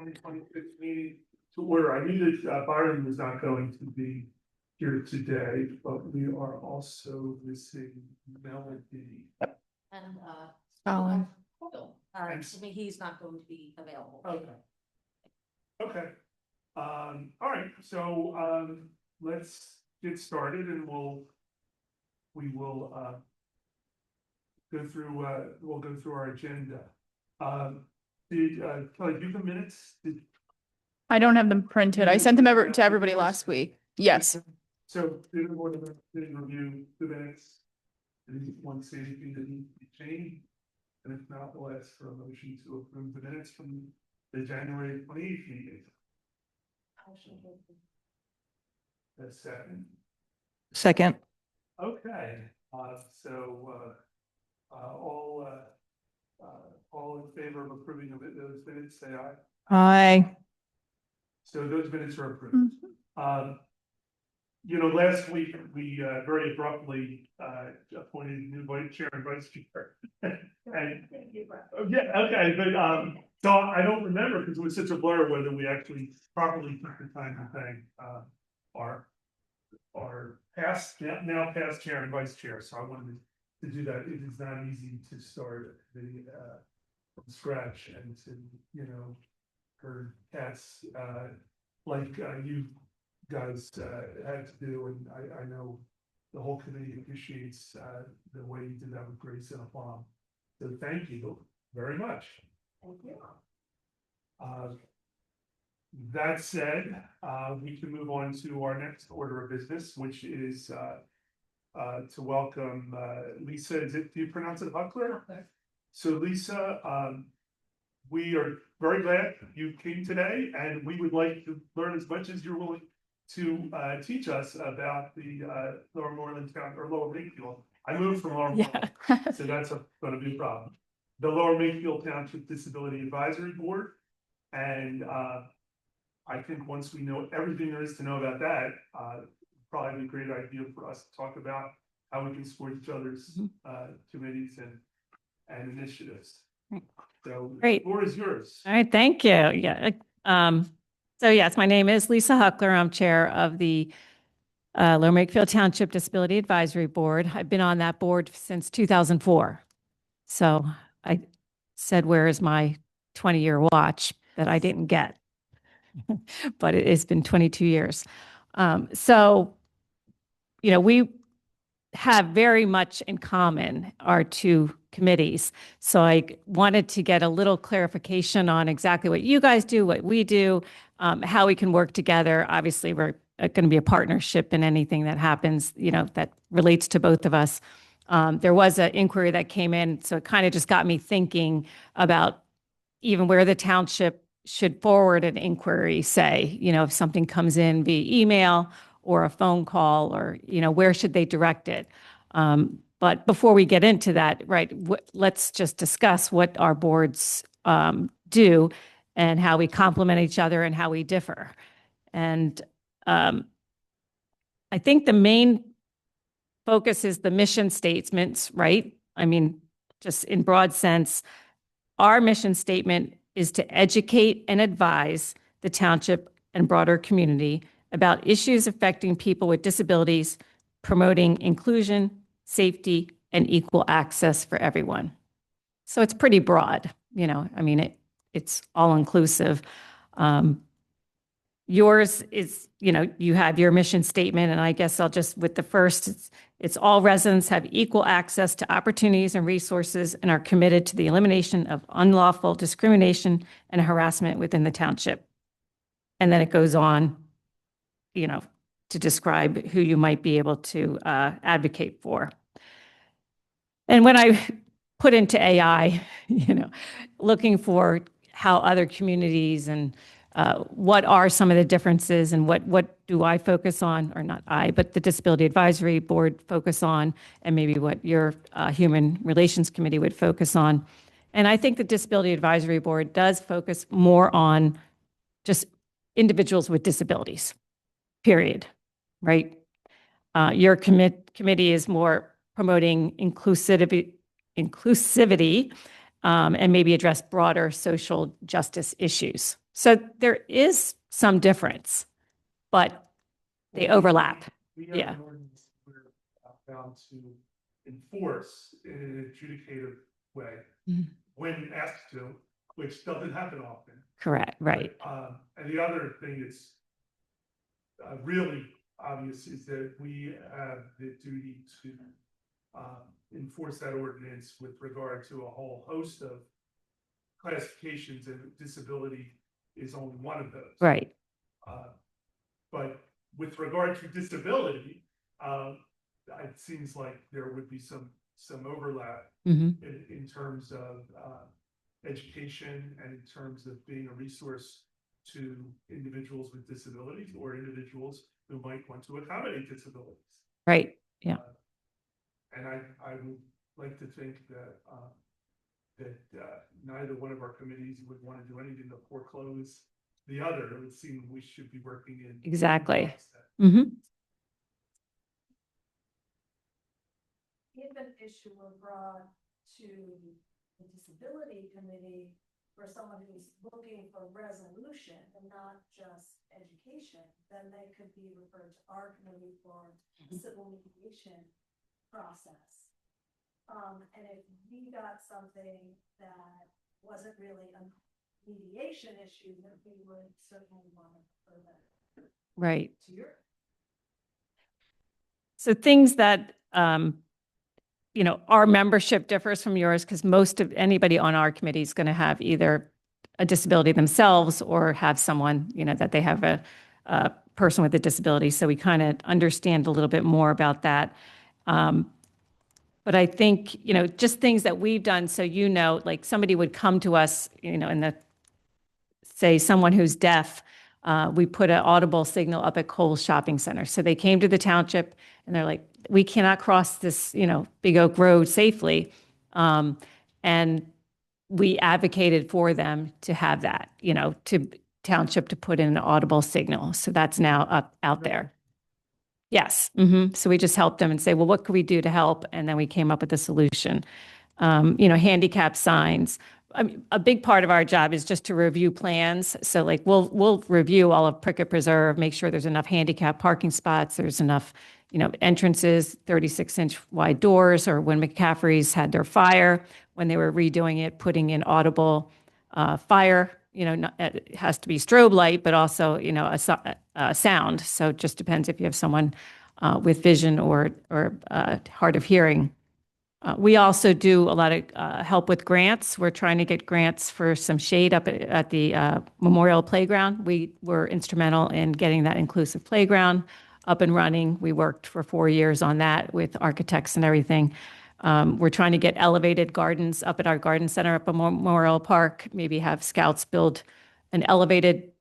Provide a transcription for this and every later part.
2026 meeting to order. I knew that Byron was not going to be here today, but we are also missing Melody. And Colin. to me, he's not going to be available. Okay. All right, so let's get started and we will we'll go through our agenda. Did Kelly do the minutes? I don't have them printed. I sent them over to everybody last week. Yes. So did everyone review the minutes? Did anyone say anything that needs to be changed? And if not, we'll ask for a motion to approve the minutes from the January 28th meeting. A second. Second. Okay, so all in favor of approving of those minutes, say aye. Aye. So those minutes are approved. Last week we very abruptly appointed new vice chair and vice chair. Yeah, okay, but so I don't remember because it was such a blur whether we actually properly took the time to thank our past now past chair and vice chair. So I wanted to do that. It is not easy to start from scratch and to her tasks like you guys had to do, and I know the whole committee appreciates the way you did that with Grace and Apollo. So thank you very much. Thank you. That said, we can move on to our next order of business, which is to welcome Lisa. Do you pronounce it Huchler? Okay. So Lisa, we are very glad you came today, and we would like to learn as much as you're willing to teach us about the Lower Moreland Town or Lower Makefield. I moved from Lower Moreland, so that's going to be a problem. The Lower Makefield Township Disability Advisory Board, and I think once we know everything there is to know about that, probably a great idea for us to talk about how we can support each other's committees and initiatives. So Great. the floor is yours. All right, thank you. Yeah. So yes, my name is Lisa Huchler. I'm chair of the Lower Makefield Township Disability Advisory Board. I've been on that board since 2004. So I said, where is my 20-year watch that I didn't get? But it's been 22 years. So, we have very much in common, our two committees. So I wanted to get a little clarification on exactly what you guys do, what we do, how we can work together. Obviously, we're going to be a partnership in anything that happens, that relates to both of us. There was an inquiry that came in, so it kind of just got me thinking about even where the township should forward an inquiry, say, if something comes in via email or a phone call, or, where should they direct it? But before we get into that, right, let's just discuss what our boards do and how we complement each other and how we differ. And I think the main focus is the mission statements, right? I mean, just in broad sense, our mission statement is to educate and advise the township and broader community about issues affecting people with disabilities, promoting inclusion, safety, and equal access for everyone. So it's pretty broad, it's all inclusive. Yours is, you have your mission statement, and I guess I'll just, with the first, it's all residents have equal access to opportunities and resources and are committed to the elimination of unlawful discrimination and harassment within the township. And then it goes on, to describe who you might be able to advocate for. And when I put into AI, looking for how other communities and what are some of the differences and what do I focus on, or not I, but the Disability Advisory Board focus on, and maybe what your Human Relations Committee would focus on. And I think the Disability Advisory Board does focus more on just individuals with disabilities, period, right? Your committee is more promoting inclusivity and maybe address broader social justice issues. So there is some difference, but they overlap. We have Yeah. an ordinance we're bound to enforce in an adjudicative way Mhm. when asked to, which doesn't happen often. Correct, right. And the other thing that's really obvious is that we have the duty to enforce that ordinance with regard to a whole host of classifications, and disability is only one of those. Right. But with regard to disability, it seems like there would be some overlap Hmm. in terms of education and in terms of being a resource to individuals with disabilities or individuals who might want to accommodate disabilities. Right. Yeah. And I would like to think that neither one of our committees would want to do anything to foreclose the other. It would seem we should be working in. Exactly. lockstep. Hmm. If an issue were brought to the disability committee for someone who's looking for resolution and not just education, then they could be referred to our committee for civil mediation process. And if we got something that wasn't really a mediation issue, then we would certainly want to refer that Right. to your. So things that, our membership differs from yours because most of anybody on our committee is going to have either a disability themselves or have someone, that they have a person with a disability. So we kind of understand a little bit more about that. But I think, just things that we've done. So, like somebody would come to us, say someone who's deaf, we put an audible signal up at Kohl's Shopping Center. So they came to the township and they're like, we cannot cross this, Big Oak Road safely. And we advocated for them to have that, to township to put in an audible signal. So that's now out there. Yes. So we just helped them and say, well, what could we do to help? And then we came up with a solution. Handicap signs. I mean, a big part of our job is just to review plans. So like we'll review all of Prickett Preserve, make sure there's enough handicap parking spots, there's enough, entrances, 36-inch wide doors, or when McCaffrey's had their fire, when they were redoing it, putting in audible fire, it has to be strobe light, but also, a sound. So it just depends if you have someone with vision or hard of hearing. We also do a lot of help with grants. We're trying to get grants for some shade up at the Memorial Playground. We were instrumental in getting that inclusive playground up and running. We worked for 4 years on that with architects and everything. We're trying to get elevated gardens up at our garden center up at Memorial Park, maybe have scouts build an elevated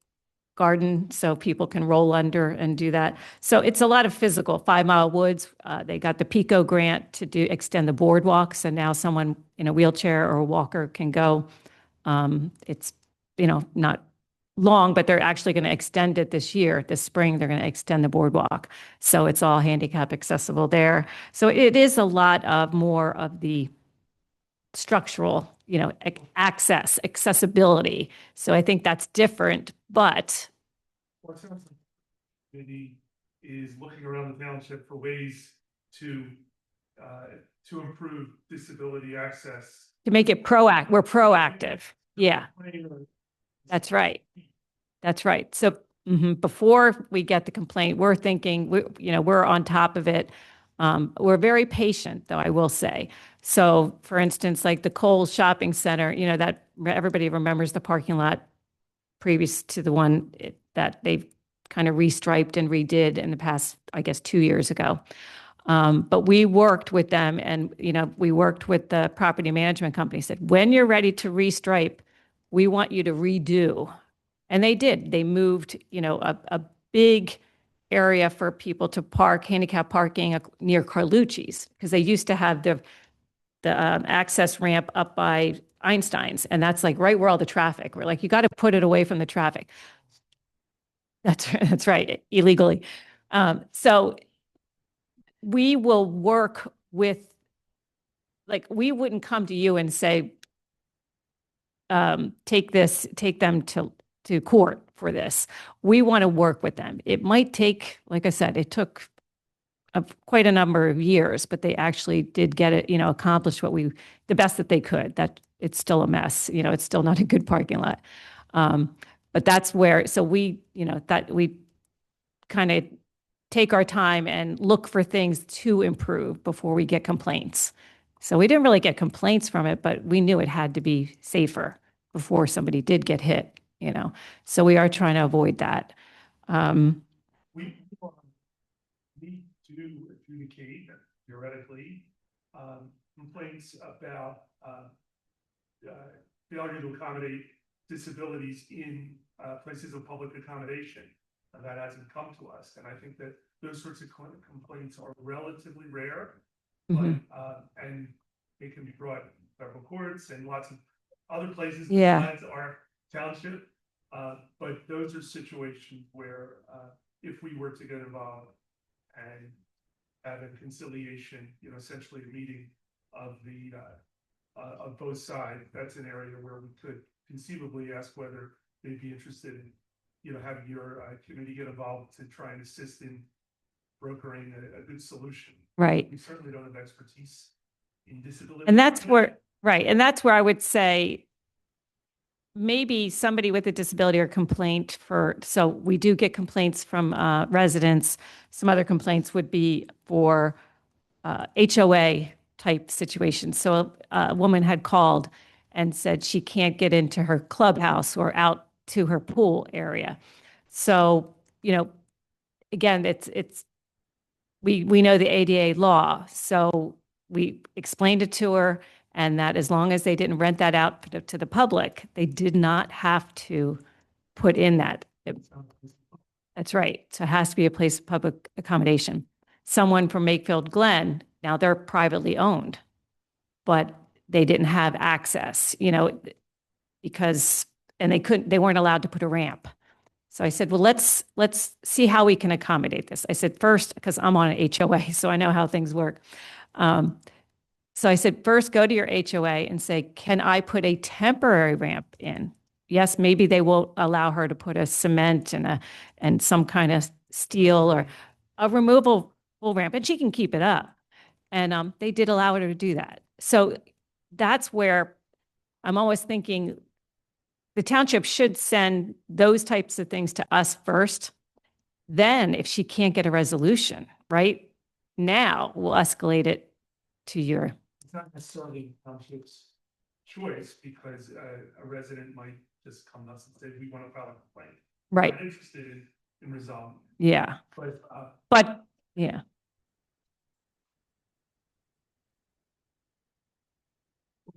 garden so people can roll under and do that. So it's a lot of physical. 5 Mile Woods, they got the PICO grant to extend the boardwalk. So now someone in a wheelchair or a walker can go. It's, not long, but they're actually going to extend it this year. This spring, they're going to extend the boardwalk. So it's all handicap accessible there. So it is a lot of more of the structural, accessibility. So I think that's different, but Well, it sounds like the committee is looking around the township for ways to improve disability access. to make it we're proactive. Yeah, that's right. That's right. So before we get the complaint, we're thinking, we're on top of it. We're very patient, though, I will say. So, for instance, like the Kohl's Shopping Center, that everybody remembers the parking lot previous to the one that they've kind of restriped and redid in the past, I guess, 2 years ago. But we worked with them and, we worked with the property management company, said, when you're ready to restripe, we want you to redo. And they did. They moved, a big area for people to park, handicap parking near Carlucci's, because they used to have the access ramp up by Einstein's, and that's like right where all the traffic. We're like, you got to put it away from the traffic. That's right, illegally. So we will work with, like, we wouldn't come to you and say, take them to to court for this. We want to work with them. It might take, like I said, it took quite a number of years, but they actually did get it, accomplished the best that they could. That it's still a mess, it's still not a good parking lot. But that's where, so we, that we kind of take our time and look for things to improve before we get complaints. So we didn't really get complaints from it, but we knew it had to be safer before somebody did get hit, So we are trying to avoid that. We need to adjudicate theoretically complaints about failure to accommodate disabilities in places of public accommodation. That hasn't come to us, and I think that those sorts of complaints are relatively rare, but and they can be brought to federal courts and lots of other places besides our township. But those are situations where if we were to get involved and have a conciliation, essentially a meeting of the of both sides, that's an area where we could conceivably ask whether they'd be interested in, having your committee get involved to try and assist in brokering a good solution. Right. We certainly don't have expertise in disability. And that's where, right. And that's where I would say maybe somebody with a disability or complaint so we do get complaints from residents. Some other complaints would be for HOA type situations. So a woman had called and said she can't get into her clubhouse or out to her pool area. So, again, we know the ADA law. So we explained it to her, and that as long as they didn't rent that out to the public, they did not have to put in that. That's right. So it has to be a place of public accommodation. Someone from Makefield Glen, now they're privately owned, but they didn't have access, because, and they weren't allowed to put a ramp. So I said, well, let's see how we can accommodate this. I said, first, because I'm on an HOA, so I know how things work. So I said, first, go to your HOA and say, can I put a temporary ramp in? Yes, maybe they will allow her to put a cement and some kind of steel or a removable ramp, and she can keep it up. And they did allow her to do that. So that's where I'm always thinking the township should send those types of things to us first. Then if she can't get a resolution, right now, we'll escalate it to your. It's not necessarily the township's choice, because a resident might just come to us and say, we want to file a complaint. Right. We're not interested in resolving. Yeah. But yeah.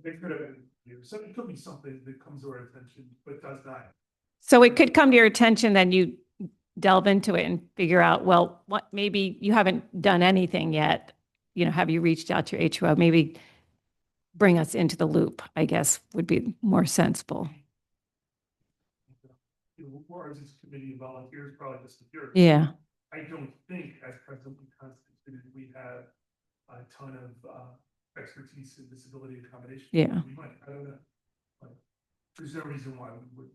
they could have been, so it could be something that comes to our attention, but does not. So it could come to your attention, then you delve into it and figure out, well, what, maybe you haven't done anything yet. Have you reached out to your HOA? Maybe bring us into the loop, I guess, would be more sensible. Ours is committee of volunteers, probably just a year. Yeah. I don't think, as presently constituted, we have a ton of expertise in disability accommodation. Yeah. We might, I don't know. But there's no reason why we would.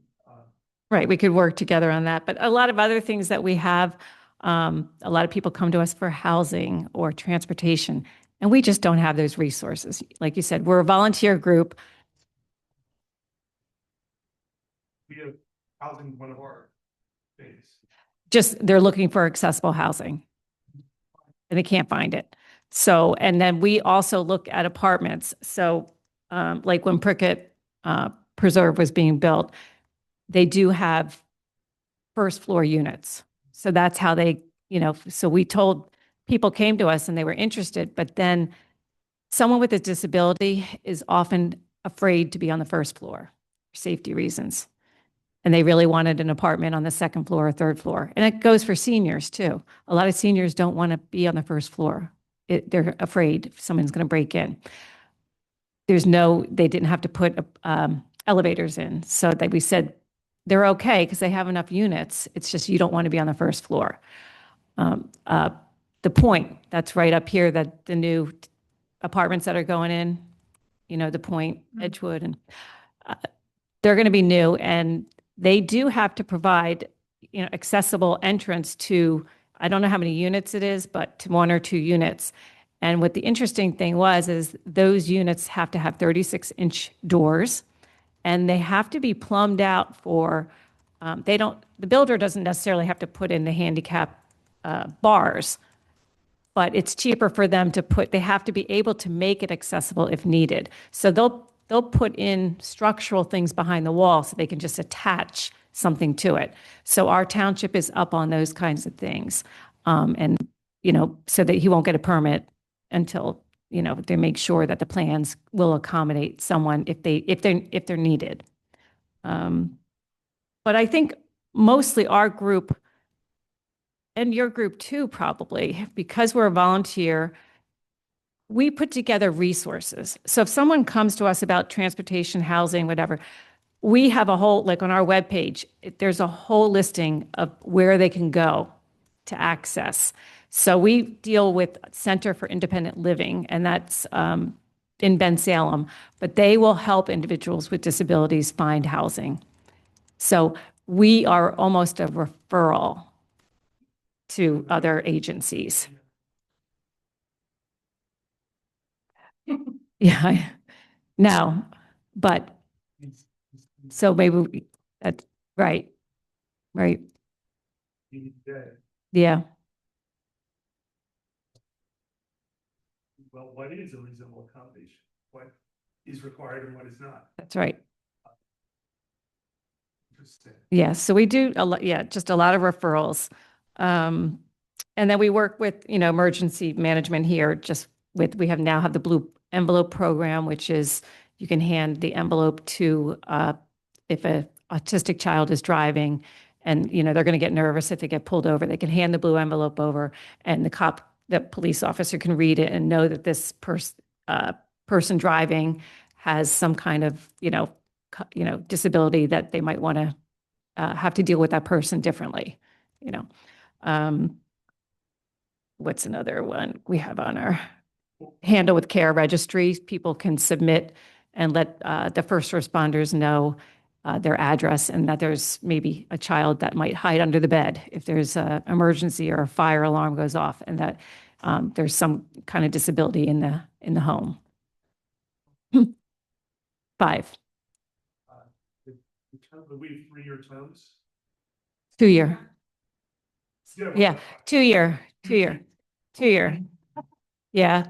Right, we could work together on that. But a lot of other things that we have, a lot of people come to us for housing or transportation, and we just don't have those resources. Like you said, we're a volunteer group. We have housing, one of our things. Just they're looking for accessible housing, and they can't find it. So, and then we also look at apartments. So, like when Prickett Preserve was being built, they do have first floor units. So that's how they, so we told people came to us and they were interested, but then someone with a disability is often afraid to be on the first floor for safety reasons. And they really wanted an apartment on the second floor or third floor. And it goes for seniors too. A lot of seniors don't want to be on the first floor. They're afraid someone's going to break in. They didn't have to put elevators in. So that we said, they're okay because they have enough units. It's just you don't want to be on the first floor. The Point, that's right up here, that the new apartments that are going in, the Point, Edgewood, and they're going to be new, and They do have to provide, accessible entrance to, I don't know how many units it is, but to 1 or 2 units. And what the interesting thing is those units have to have 36-inch doors, and they have to be plumbed out for, the builder doesn't necessarily have to put in the handicap bars, but it's cheaper for them to put, they have to be able to make it accessible if needed. So they'll put in structural things behind the wall so they can just attach something to it. So our township is up on those kinds of things. And, so that he won't get a permit until, they make sure that the plans will accommodate someone if they're needed. But I think mostly our group, and your group too, probably, because we're a volunteer, we put together resources. So if someone comes to us about transportation, housing, whatever, we have a whole, like on our webpage, there's a whole listing of where they can go to access. So we deal with Center for Independent Living, and that's in Bensalem, but they will help individuals with disabilities find housing. So we are almost a referral to other agencies. Yeah, no, but so maybe that's right, right. Yeah, Well, what is a reasonable accommodation? What is required and what is not? that's right. Interesting. Yeah, so we do a lot, just a lot of referrals. And then we work with, emergency management here, we now have the blue envelope program, which is you can hand the envelope to, if a autistic child is driving and, they're going to get nervous if they get pulled over, they can hand the blue envelope over and the police officer can read it and know that this person driving has some kind of, disability that they might want to have to deal with that person differently, What's another one we have on our handle with care registry? People can submit and let the first responders know their address and that there's maybe a child that might hide under the bed if there's an emergency or a fire alarm goes off, and that there's some kind of disability in the home. 5. We have 3-year terms. 2-year. Yeah, 2-year. 2-year. 2-year. Yeah.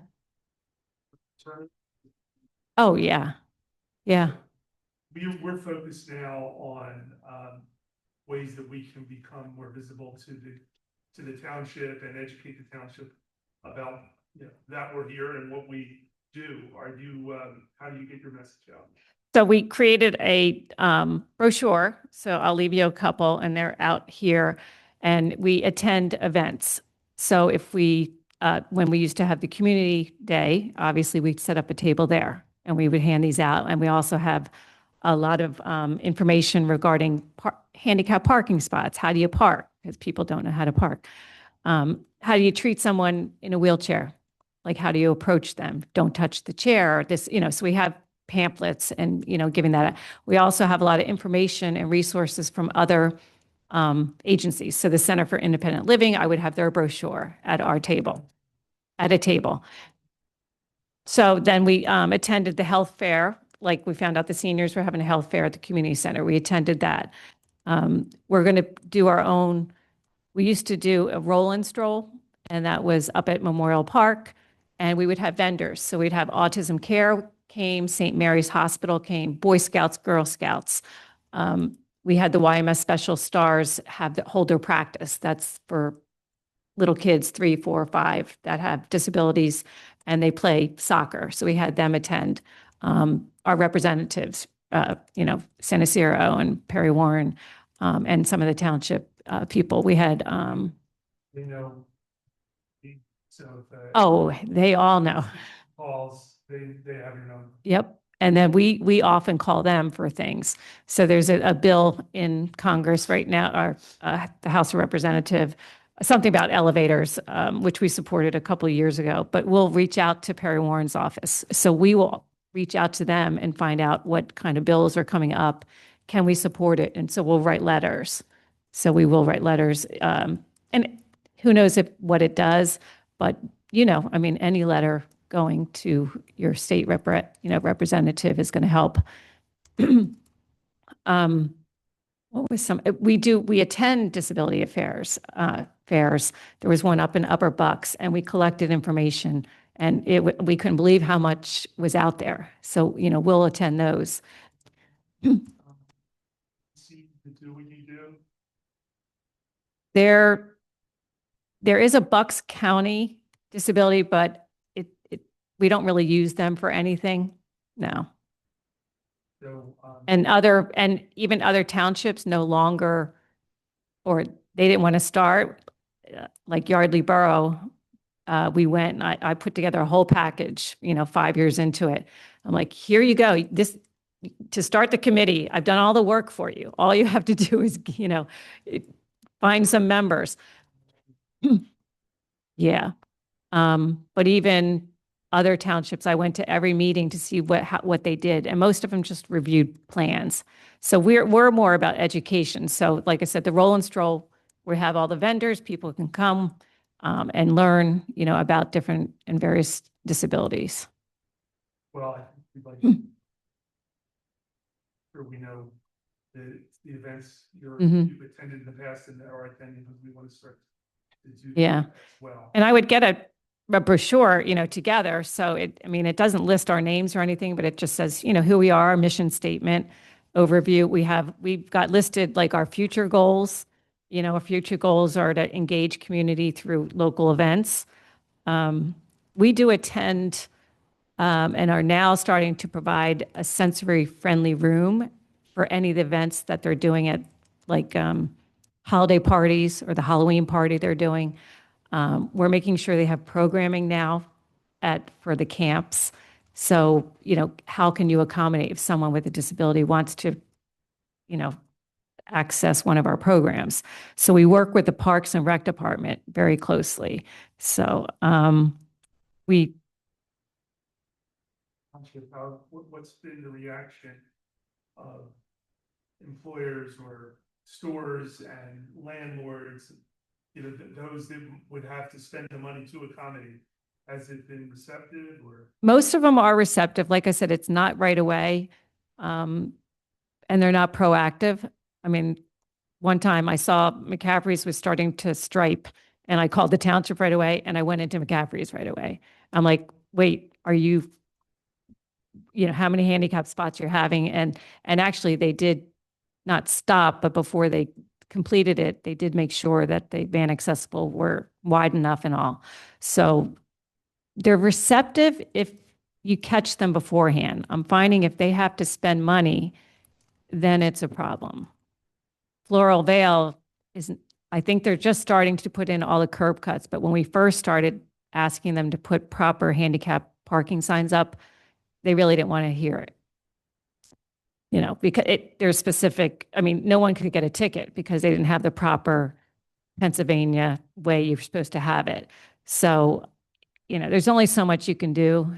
Term. Oh, yeah. Yeah. We're focused now on ways that we can become more visible to the township and educate the township about that we're here and what we do. How do you get your message out? So we created a brochure. So I'll leave you a couple, and they're out here. And we attend events. So if when we used to have the community day, obviously we'd set up a table there and we would hand these out. And we also have a lot of information regarding handicap parking spots. How do you park? Because people don't know how to park. How do you treat someone in a wheelchair? Like, how do you approach them? Don't touch the chair. So we have pamphlets and, giving that. We also have a lot of information and resources from other agencies. So the Center for Independent Living, I would have their brochure at a table. So then we attended the health fair. Like, we found out the seniors were having a health fair at the community center. We attended that. We're going to do our own. We used to do a roll and stroll, and that was up at Memorial Park, and we would have vendors. So we'd have Autism Care came, St. Mary's Hospital came, Boy Scouts, Girl Scouts. We had the YMS Special Stars hold their practice. That's for little kids, 3, 4, 5 that have disabilities, and they play soccer. So we had them attend. Our representatives, San Isidro and Perry Warren, and some of the township people. We had. They know. So they all know. Calls. They have your number. Yep. And then we often call them for things. So there's a bill in Congress right now, or the House of Representatives, something about elevators, which we supported a couple of years ago. But we'll reach out to Perry Warren's office. So we will reach out to them and find out what kind of bills are coming up can we support it? And so we'll write letters. So we will write letters. And who knows what it does, but I mean, any letter going to your state representative is going to help. What was we attend disability affairs, fairs. There was one up in Upper Bucks, and we collected information, and we couldn't believe how much was out there. So, we'll attend those. See to do what you do. There is a Bucks County disability, but we don't really use them for anything. No. So, And even other townships no longer, or they didn't want to start, like Yardley Borough. We went and I put together a whole package, 5 years into it. I'm like, here you go. To start the committee, I've done all the work for you. All you have to do is, find some members. Yeah. But even other townships, I went to every meeting to see what they did, and most of them just reviewed plans. So we're more about education. So like I said, the roll and stroll, we have all the vendors, people can come and learn, about different and various disabilities. well, I think we'd like sure we know the events you've attended in the past and are attending, because we want to start to do Yeah. that as well. And I would get a brochure, together. So it doesn't list our names or anything, but it just says, who we are, our mission statement, overview. We've got listed like our future goals. Our future goals are to engage community through local events. We do attend and are now starting to provide a sensory-friendly room for any of the events that they're doing at, like holiday parties or the Halloween party they're doing. We're making sure they have programming now for the camps. So, how can you accommodate if someone with a disability wants to, access one of our programs? So we work with the Parks and Rec Department very closely. So What's been the reaction of employers or stores and landlords, those that would have to spend the money to accommodate? Has it been receptive, or? most of them are receptive. Like I said, it's not right away. And they're not proactive. I mean, one time I saw McCaffrey's was starting to stripe, and I called the township right away, and I went into McCaffrey's right away. I'm like, wait, are you, how many handicap spots you're having? And actually they did not stop, but before they completed it, they did make sure that the van accessible were wide enough and all. So they're receptive if you catch them beforehand. I'm finding if they have to spend money, then it's a problem. Floral Vale isn't, I think they're just starting to put in all the curb cuts, but when we first started asking them to put proper handicap parking signs up, they really didn't want to hear it. Because there's specific, no one could get a ticket because they didn't have the proper Pennsylvania way you're supposed to have it. So, there's only so much you can do,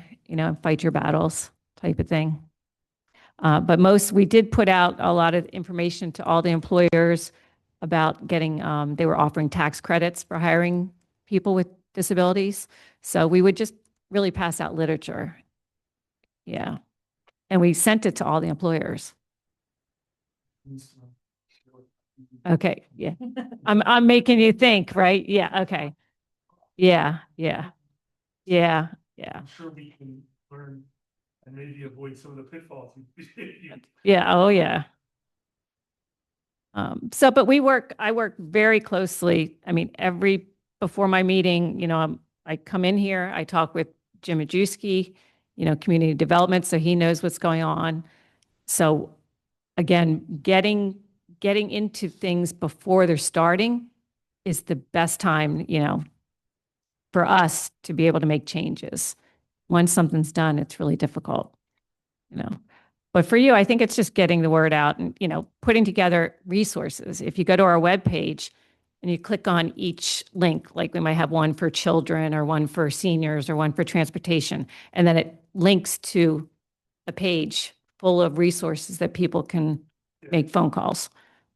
fight your battles type of thing. But we did put out a lot of information to all the employers about getting, they were offering tax credits for hiring people with disabilities. So we would just really pass out literature. Yeah. And we sent it to all the employers. Okay. Yeah. I'm making you think, right? Yeah. Okay. Yeah. Yeah. Yeah. Yeah. I'm sure we can learn and maybe avoid some of the pitfalls. Yeah. Oh, yeah. But I work very closely. Before my meeting, I come in here, I talk with Jim Majewski, community development, so he knows what's going on. So again, getting into things before they're starting is the best time, for us to be able to make changes. Once something's done, it's really difficult, But for you, I think it's just getting the word out and, putting together resources. If you go to our webpage and you click on each link, like we might have one for children or one for seniors or one for transportation, and then it links to a page full of resources that people can make phone calls.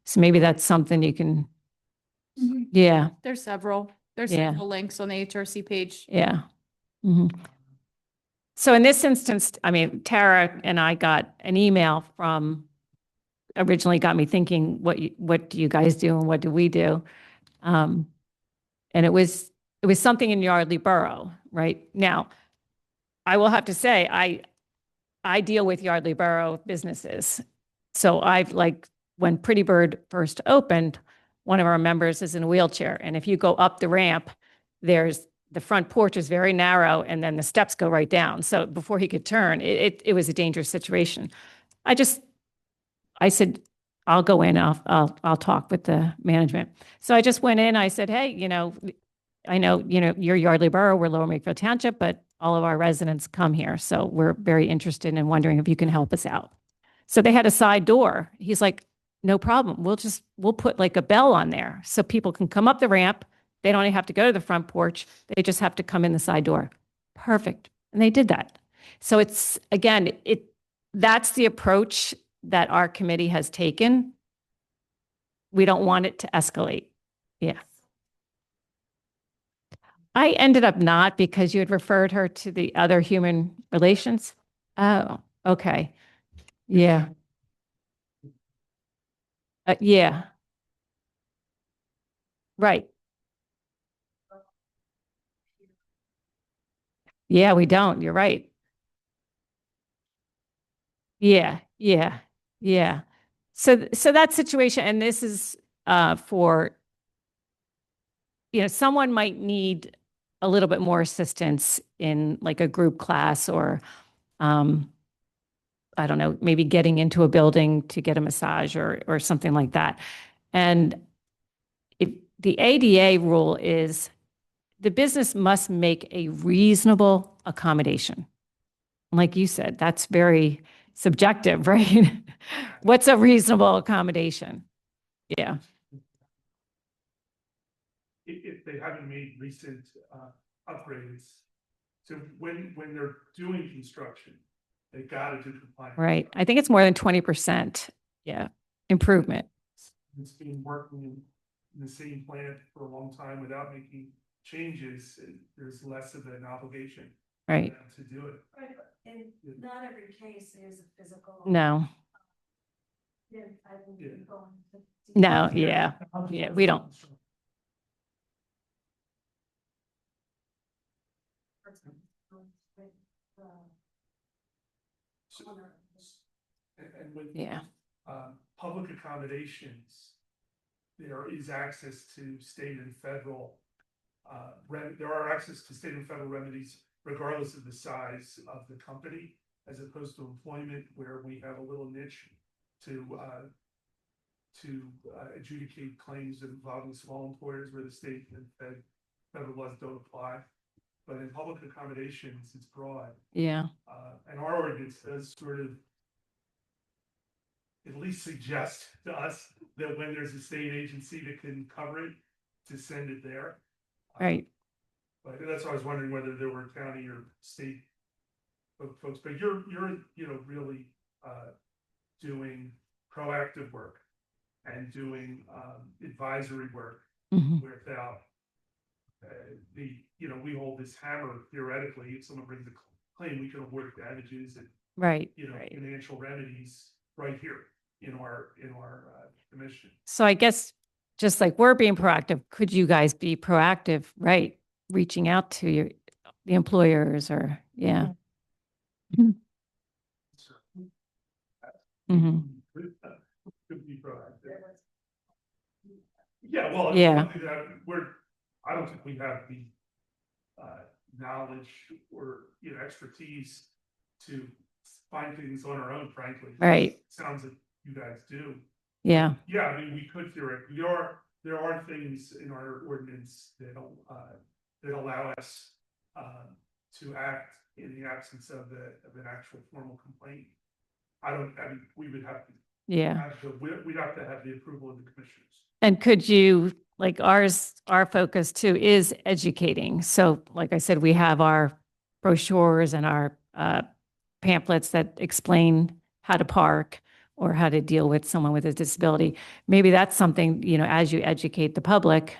So maybe that's something you can, Mhm. yeah, There's several Yeah. links on the HRC page. yeah. Mhm. So in this instance, I mean, Tara and I got an email from, originally got me thinking, what do you guys do and what do we do? Um, and it was something in Yardley Borough, right? Now, I will have to say, I deal with Yardley Borough businesses. So I've like, when Pretty Bird first opened, one of our members is in a wheelchair. And if you go up the ramp, the front porch is very narrow and then the steps go right down. So before he could turn, it was a dangerous situation. I said, I'll go in, I'll talk with the management. So I just went in, I said, hey, I know, you're Yardley Borough, we're Lower Makefield Township, but all of our residents come here. So we're very interested in wondering if you can help us out. So they had a side door. He's like, no problem. We'll put like a bell on there so people can come up the ramp. They don't even have to go to the front porch. They just have to come in the side door. Perfect. And they did that. So it's, again, that's the approach that our committee has taken. We don't want it to escalate. Yeah. I ended up not because you had referred her to the other human relations. Oh, okay. Yeah. Yeah. Right. Yeah, we don't. You're right. Yeah. Yeah. Yeah. So that situation, and this is for, someone might need a little bit more assistance in like a group class or um, I don't know, maybe getting into a building to get a massage or something like that. And if the ADA rule is the business must make a reasonable accommodation. Like you said, that's very subjective, right? What's a reasonable accommodation? Yeah, If they haven't made recent upgrades. So when they're doing construction, they gotta do compliance. right. I think it's more than 20%. Yeah, improvement. It's been working in the same plant for a long time without making changes, there's less of an obligation. Right. To do it. Right, but in not every case is a physical. No, Yeah, I wouldn't be going to. no, yeah, yeah, we don't. And with Yeah, public accommodations, there is access to state and federal. There are access to state and federal remedies regardless of the size of the company, as opposed to employment where we have a little niche to adjudicate claims involving small employers where the state and federal laws don't apply. But in public accommodations, it's broad. yeah, And our ordinance does sort of at least suggest to us that when there's a state agency that can cover it, to send it there. right. But that's why I was wondering whether there were county or state folks, but you're really doing proactive work and doing advisory work Mhm. without we hold this hammer theoretically. If someone brings a claim, we can award damages and Right, right. financial remedies right here in our commission. So I guess just like we're being proactive, could you guys be proactive, right? Reaching out to the employers or, yeah. Mhm. Could be proactive. Yeah, well, Yeah. something that I don't think we have the knowledge or expertise to find things on our own, frankly. Right. It sounds like you guys do. Yeah, Yeah, I mean, we could theoretically, there are things in our ordinance that allow us to act in the absence of an actual formal complaint. We would have to yeah. we'd have to have the approval of the commissioners. And could you, like our focus too is educating. So like I said, we have our brochures and our pamphlets that explain how to park. or how to deal with someone with a disability. Maybe that's something, you know, as you educate the public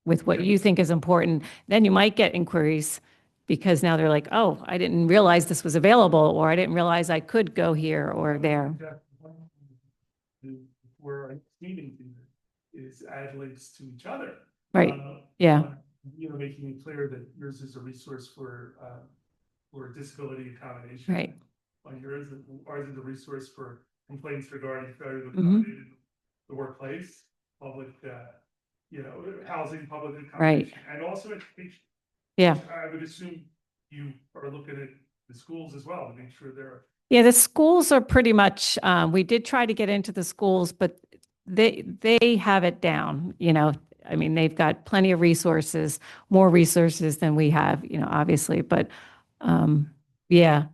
with what you think is important, then you might get inquiries because now they're like, oh, I didn't realize this was available, or I didn't realize I could go here or there. Where I'm speaking to is add links to each other. Right. Yeah. You know, making it clear that yours is a resource for disability accommodation. Right. On yours, ours is a resource for complaints regarding failure to Mhm. accommodate in the workplace, public, you know, housing, public Right. accommodation, and also education. Yeah. I would assume you are looking at the schools as well to make sure they're. Yeah, the schools are pretty much, we did try to get into the schools, but they have it down, you know. I mean, they've got plenty of resources, more resources than we have, you know, obviously, but yeah.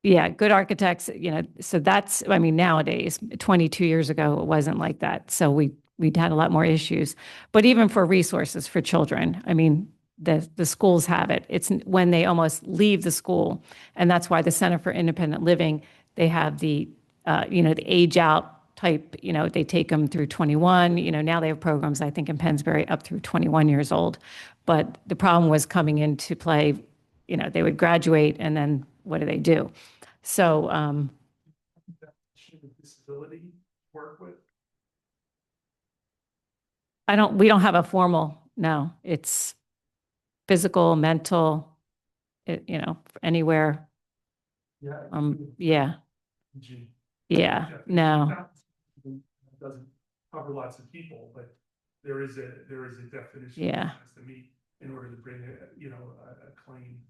Yeah, good architects, you know, so that's, I mean, nowadays, 22 years ago, it wasn't like that. So we'd had a lot more issues. But even for resources for children, I mean, the schools have it. It's when they almost leave the school. And that's why the Center for Independent Living, they have the, you know, the age out type, you know, they take them through 21. You know, now they have programs, I think, in Pennsbury up through 21 years old. But the problem was coming into play, you know, they would graduate and then what do they do? So, Disability work with. we don't have a formal, no, it's physical, mental, you know, anywhere. Yeah. Yeah, Gee. yeah, no, Doesn't cover lots of people, but there is a definition. Yeah. That has to meet in order to bring a, you know, a claim.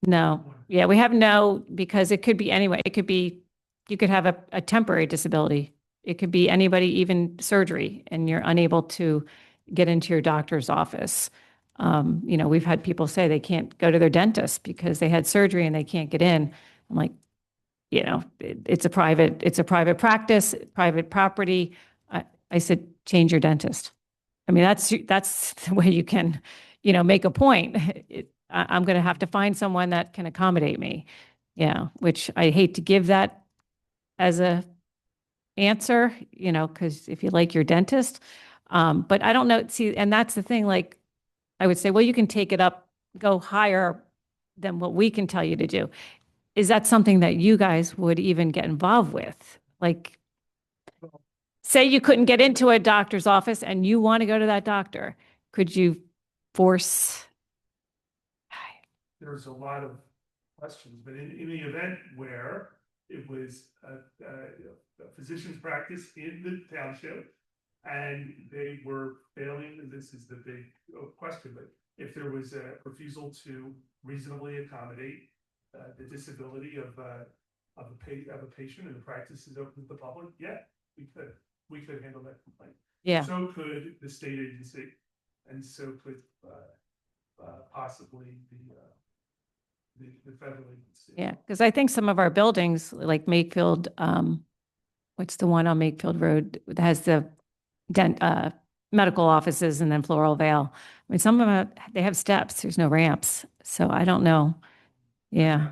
no. Yeah, we have no, because it could be anyway. It could be, you could have a temporary disability. It could be anybody, even surgery, and you're unable to get into your doctor's office. You know, we've had people say they can't go to their dentist because they had surgery and they can't get in. I'm like, you know, it's a private practice, private property. I said, change your dentist. I mean, that's the way you can, you know, make a point. I'm going to have to find someone that can accommodate me. Yeah, which I hate to give that as a answer, you know, because if you like your dentist, but I don't know. See, and that's the thing. Like, I would say, well, you can take it up, go higher than what we can tell you to do. Is that something that you guys would even get involved with? Like, say you couldn't get into a doctor's office and you want to go to that doctor. Could you force? There's a lot of questions, but in the event where it was a physician's practice in the township and they were failing, and this is the big question, but if there was a refusal to reasonably accommodate the disability of a patient and the practice is open to the public, yeah, we could handle that complaint. Yeah. So could the state agency, and so could possibly the federal agency. Yeah, because I think some of our buildings, like Makefield, what's the one on Makefield Road that has the medical offices and then Floral Vale. I mean, some of them, they have steps. There's no ramps. So I don't know. Yeah.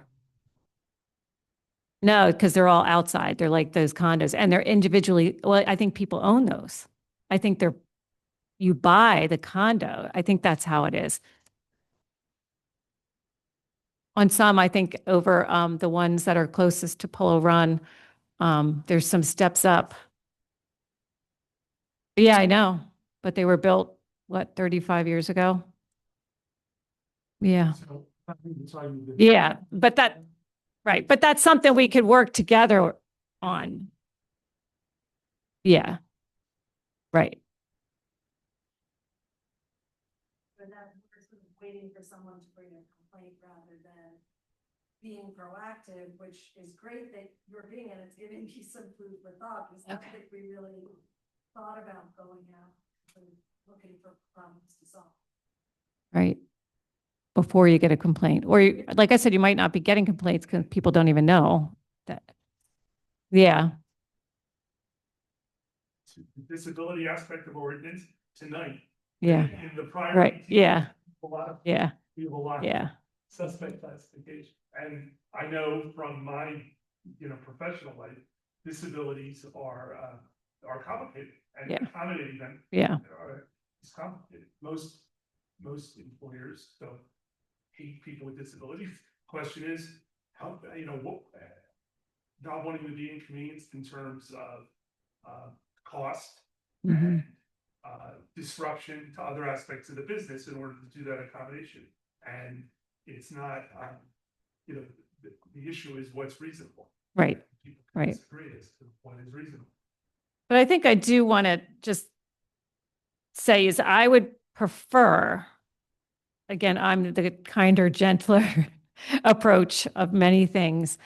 No, because they're all outside. They're like those condos and they're individually, well, I think people own those. I think you buy the condo. I think that's how it is. On some, I think over the ones that are closest to Polo Run, there's some steps up. Yeah, I know, but they were built, what, 35 years ago? Yeah. So, I think it's all you did. Yeah, but right, but that's something we could work together on. Yeah. Right. But that we're sort of waiting for someone to bring a complaint rather than being proactive, which is great that you're being, and it's giving me some food for thought, because I don't think we really thought about going out and looking for problems to solve. Right. Before you get a complaint, or like I said, you might not be getting complaints because people don't even know that. Yeah. The disability aspect of ordinance tonight. Yeah. In the prior. Right. Yeah. A lot of. Yeah. We have a lot. Yeah. Suspect classification, and I know from my, you know, professional life, disabilities are complicated and Yeah. accommodating them. Yeah. It's complicated. Most employers don't hate people with disabilities. Question is, how, what, not wanting to be inconvenienced in terms of cost Mhm. and disruption to other aspects of the business in order to do that accommodation. And it's not, the issue is what's reasonable. Right. People can Right. disagree as to what is reasonable. But I think I do want to just say is I would prefer, again, I'm the kinder, gentler approach of many things,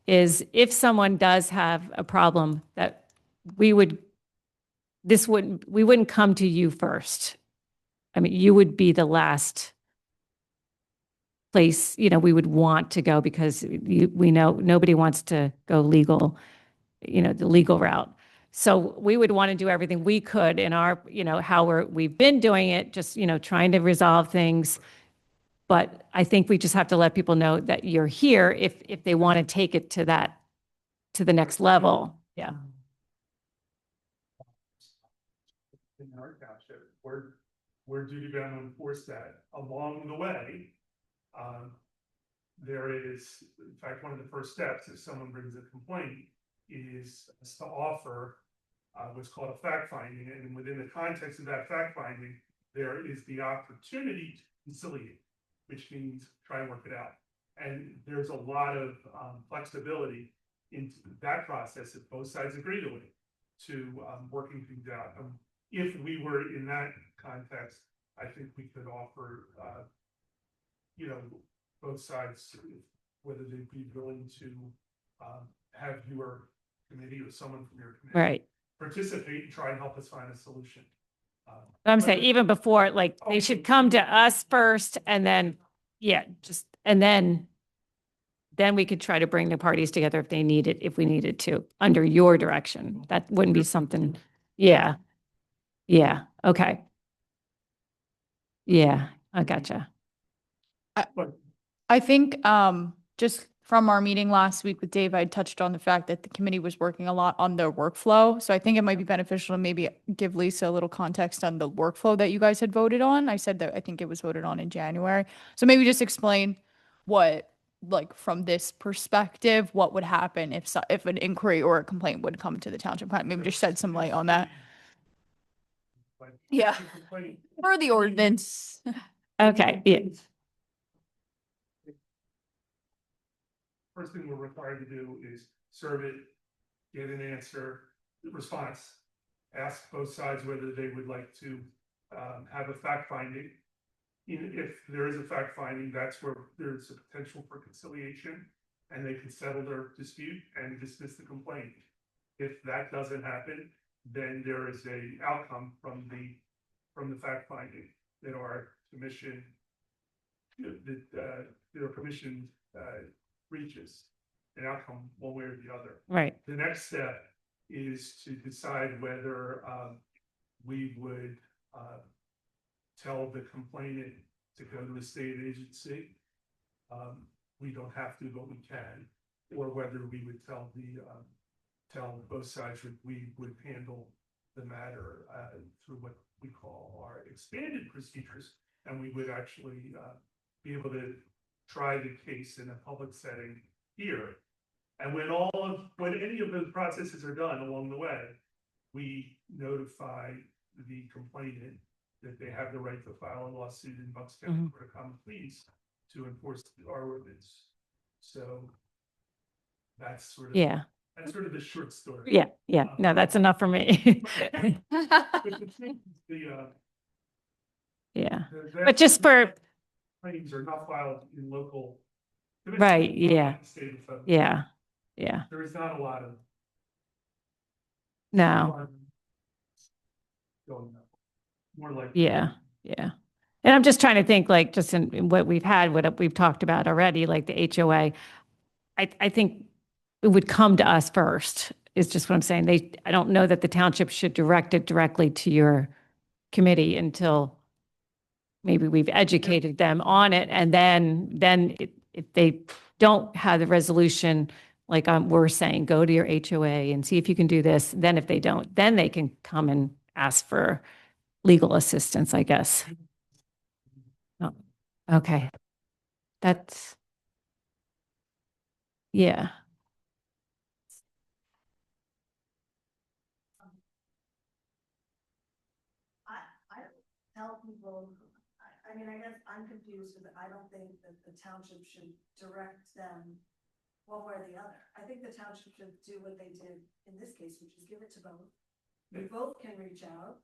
is if someone does have a problem that we wouldn't come to you first. I mean, you would be the last place, we would want to go because we know nobody wants to go legal, the legal route. So we would want to do everything we could in our, how we've been doing it, just, trying to resolve things. But I think we just have to let people know that you're here if they want to take it to the next level. Yeah. In our township, we're duty bound to enforce that. Along the way, there is, in fact, one of the first steps if someone brings a complaint is to offer what's called a fact finding, and within the context of that fact finding, there is the opportunity to conciliate, which means try and work it out. And there's a lot of flexibility in that process if both sides agree to it, to working things out. If we were in that context, I think we could offer, both sides, whether they'd be willing to have your committee or someone from your committee Right. participate and try and help us find a solution. I'm saying even before, like, they should come to us first and then, and then we could try to bring the parties together if we needed to, under your direction. That wouldn't be something, yeah. Yeah, okay. Yeah, I gotcha. I think, just from our meeting last week with Dave, I touched on the fact that the committee was working a lot on their workflow. So I think it might be beneficial to maybe give Lisa a little context on the workflow that you guys had voted on. I said that I think it was voted on in January. So maybe just explain what, like, from this perspective, what would happen if an inquiry or a complaint would come to the township. Maybe just shed some light on that. Yeah. For the ordinance. Okay, yeah. First thing we're required to do is serve it, get an answer, response, ask both sides whether they would like to have a fact finding. If there is a fact finding, that's where there's a potential for conciliation and they can settle their dispute and dismiss the complaint. If that doesn't happen, then there is a outcome from the fact finding that our commission reaches an outcome one way or the other. Right. The next step is to decide whether we would tell the complainant to go to a state agency. We don't have to, but we can, or whether we would tell both sides that we would handle the matter through what we call our expanded procedures, and we would actually be able to try the case in a public setting here. And when any of those processes are done along the way, we notify the complainant that they have the right to file a lawsuit in Bucks County Court of Common Pleas to enforce our ordinance. So that's sort of the short story. Yeah. No, that's enough for me. Yeah. But just for claims are not filed in local. Right, yeah. State and federal. Yeah. There is not a lot of. No. Going up. More like. Yeah. And I'm just trying to think, like, just in what we've talked about already, like the HOA. I think it would come to us first, is just what I'm saying. I don't know that the township should direct it directly to your committee until maybe we've educated them on it. And then if they don't have the resolution like we're saying, go to your HOA and see if you can do this. Then if they don't, then they can come and ask for legal assistance, I guess. Oh, okay. That's, yeah. I don't tell people, I mean, I guess I'm confused because I don't think that the township should direct them one way or the other. I think the township should do what they did in this case, which is give it to both. We both can reach out.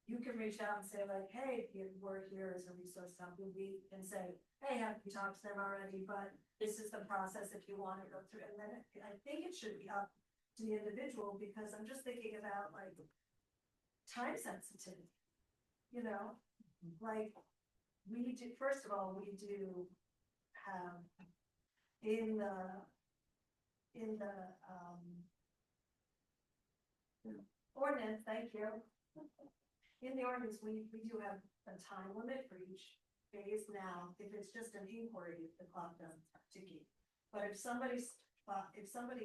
You can reach out and say like, hey, we're here as a resource company. We can say, hey, have you talked to them already? But this is the process if you want to go through. And then I think it should be up to the individual, because I'm just thinking about like time sensitivity. You know, like we do, first of all, we do have in the ordinance, thank you. In the ordinance, we do have a time limit for each phase now. If it's just an inquiry, the clock doesn't start ticking. But if somebody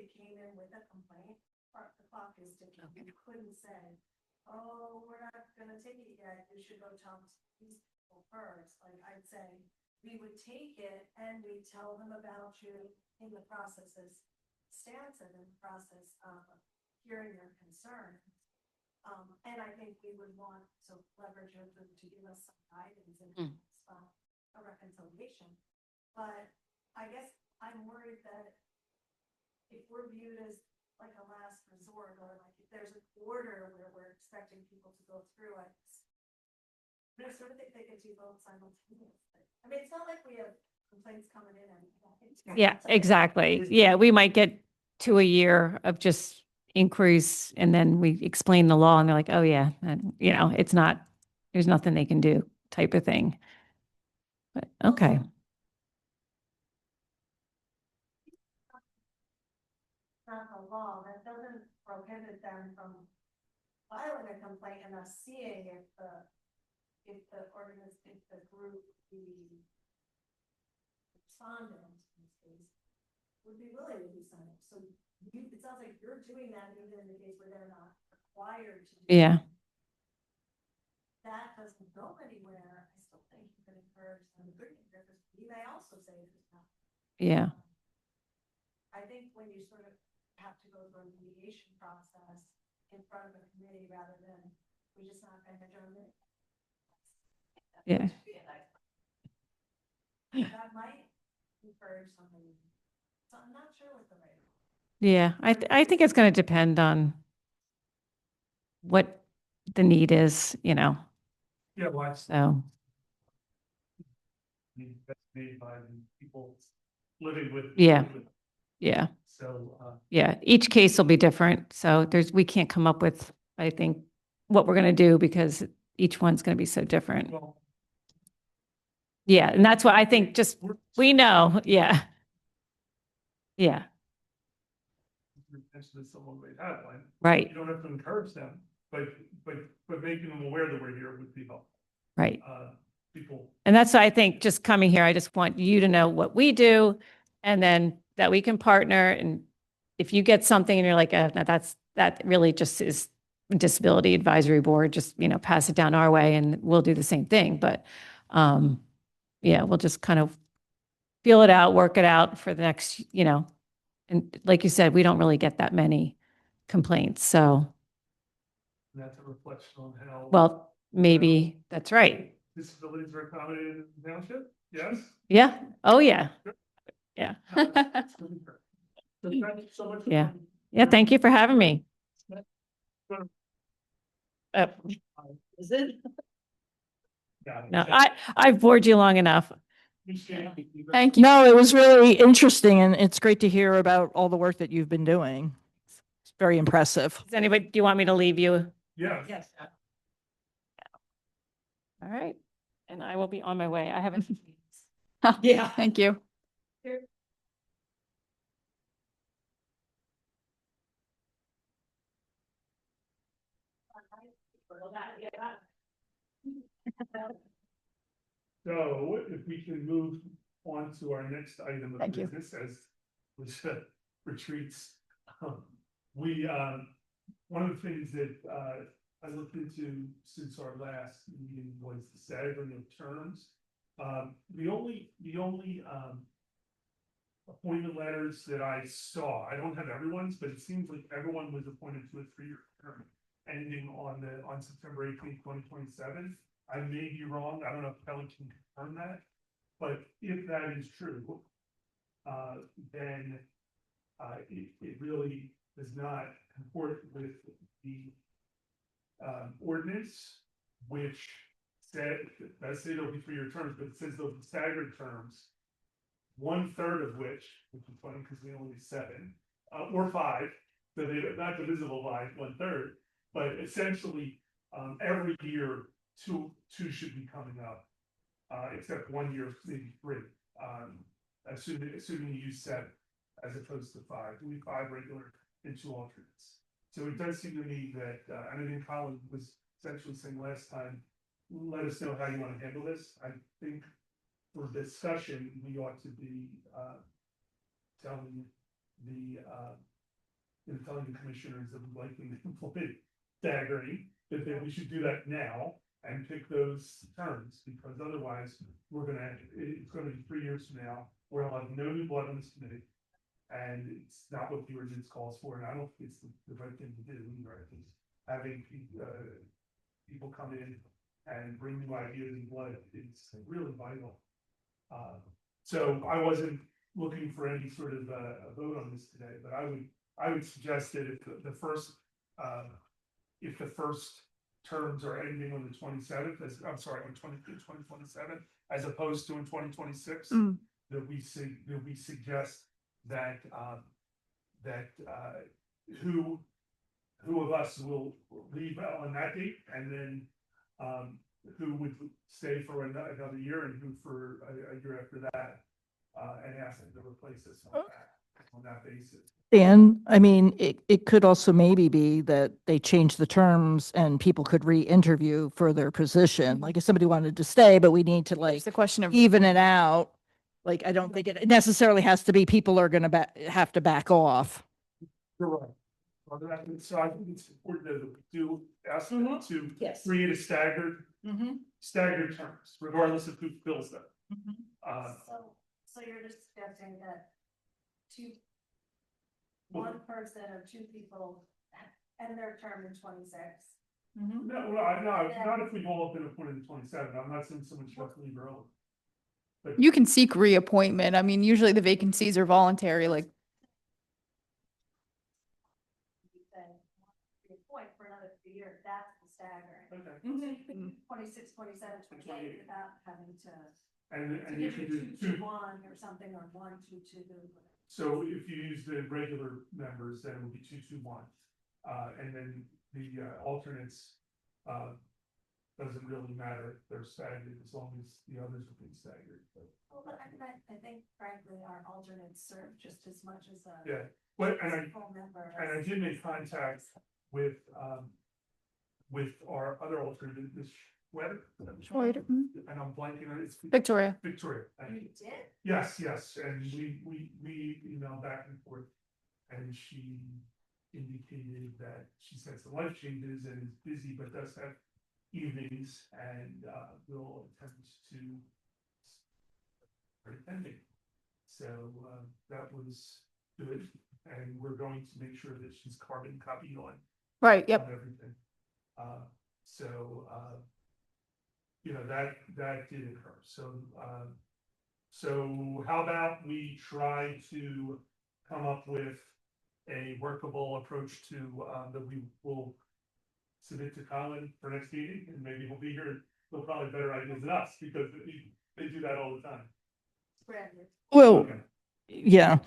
came in with a complaint, the clock is ticking. You couldn't say, oh, we're not gonna take it yet, you should go talk to these people first. Like I'd say, we would take it and we tell them about you in the processes, stance and in the process of hearing your concerns. And I think we would want to leverage them to give us some guidance and a reconciliation. But I guess I'm worried that if we're viewed as like a last resort, or like if there's an order where we're expecting people to go through it, I sort of think they could do both simultaneously. I mean, it's not like we have complaints coming in and. Yeah, exactly. Yeah, we might get to a year of just inquiries and then we explain the law and they're like, oh yeah, and, you know, it's not, there's nothing they can do type of thing. But okay. Not the law, that doesn't prohibit them from filing a complaint and us seeing if the group, the respondent in this case, would be willing to do something. So it sounds like you're doing that even in the case where they're not required to do. Yeah. That doesn't go anywhere. I still think you can encourage them to bring it. You may also say it's not. Yeah. I think when you sort of have to go through a mediation process in front of a committee rather than we just not going to adjourn it. Yeah. That might encourage somebody. So I'm not sure what the right. Yeah. I think it's going to depend on what the need is, you know, Yeah, well, it's so. made by the people living with. Yeah. Yeah. So, Yeah. Each case will be different. So we can't come up with, I think, what we're going to do because each one's going to be so different. well, Yeah. And that's why I think just, we know. Yeah. Yeah. Potentially someone may have one. Right. You don't have to encourage them, but making them aware that we're here would be helpful. Right. People. And that's why I think just coming here, I just want you to know what we do and then that we can partner. And if you get something and you're like, no, that really just is disability advisory board, just, you know, pass it down our way and we'll do the same thing. But yeah, we'll just kind of feel it out, work it out for the next, you know, and like you said, we don't really get that many complaints. So, That's a reflection on how. well, maybe that's right. Disabilities are accommodated in the township, yes? Yeah. Oh, yeah. Yeah. So thank you so much. Yeah. Yeah. Thank you for having me. Is it? No, I've bored you long enough. Thank you. No, it was really interesting and it's great to hear about all the work that you've been doing. It's very impressive. Does anybody, do you want me to leave you? Yeah. Yes. All right. And I will be on my way. I haven't. Yeah. Thank you. So if we can move on to our next item of Thank you. business, as was retreats. We, one of the things that, I looked into since our last meeting was the staggering of terms. The only, appointment letters that I saw, I don't have everyone's, but it seems like everyone was appointed to a 3-year term ending on September 18th, 2027. I may be wrong. I don't know if Kelly can confirm that, but if that is true, then it really does not comport with the ordinance, which said, does say there'll be 3-year terms, but it says they'll be staggered terms. 1/3 of which is funny because we only have 7 or 5, so they're not divisible by 1/3, but essentially every year two should be coming up, except 1 year, maybe 3. Assuming you use 7 as opposed to 5, we need 5 regular and 2 alternates. So it does seem to me that, and I think Colin was essentially saying last time, let us know how you want to handle this. I think for discussion, we ought to be telling the commissioners that we likely to employ staggering, that we should do that now and pick those terms, because otherwise it's gonna be 3 years from now, we'll have no new blood on this committee. And it's not what the ordinance calls for, and I don't think it's the right thing to do either. I think having people come in and bring new ideas and blood is really vital. So I wasn't looking for any sort of a vote on this today, but I would suggest that if the first terms are ending on the 27th, on 2027, as opposed to in 2026, that we suggest that who of us will leave on that date, and then who would stay for another year, and who for a year after that, and ask them to replace us on that basis. And I mean, it could also maybe be that they change the terms and people could re-interview for their position. Like if somebody wanted to stay, but we need to like It's the question of, even it out. Like, I don't think it necessarily has to be people are going to have to back off. You're right. So I think it's important that we do ask them to Yes. create a staggered terms, regardless of who fills them. So you're just suggesting that one person or 2 people end their term in 26? No, not if we've all been appointed in 27. I'm not saying someone should have to leave early. But you can seek reappointment. I mean, usually the vacancies are voluntary, like, You say, reappoint for another 3 years, that's the staggering. okay. 26, 27, 28, without having to. And you can do 2, 2, 2. 1 or something, or 1, 2, 2. So if you use the regular members, then it would be 2, 2, 1. And then the alternates doesn't really matter. They're staggered as long as the others are being staggered. Well, but I think frankly, our alternates serve just as much as a. Yeah, but as a full member. and I did make contact with our other alternate, this Schweder, and I'm blanking on it. Victoria. Victoria. Thank you. You did? Yes, and we emailed back and forth, and she indicated that she's had some life changes and is busy, but does have evenings, and will attempt to attending. So that was good, and we're going to make sure that she's carbon copied on Right, yep. everything. So you know, that did occur. So how about we try to come up with a workable approach to that we will submit to Colin for next meeting, and maybe he'll be here and he'll probably better ideas than us, because they do that all the time. Brandon. Well, Okay. yeah.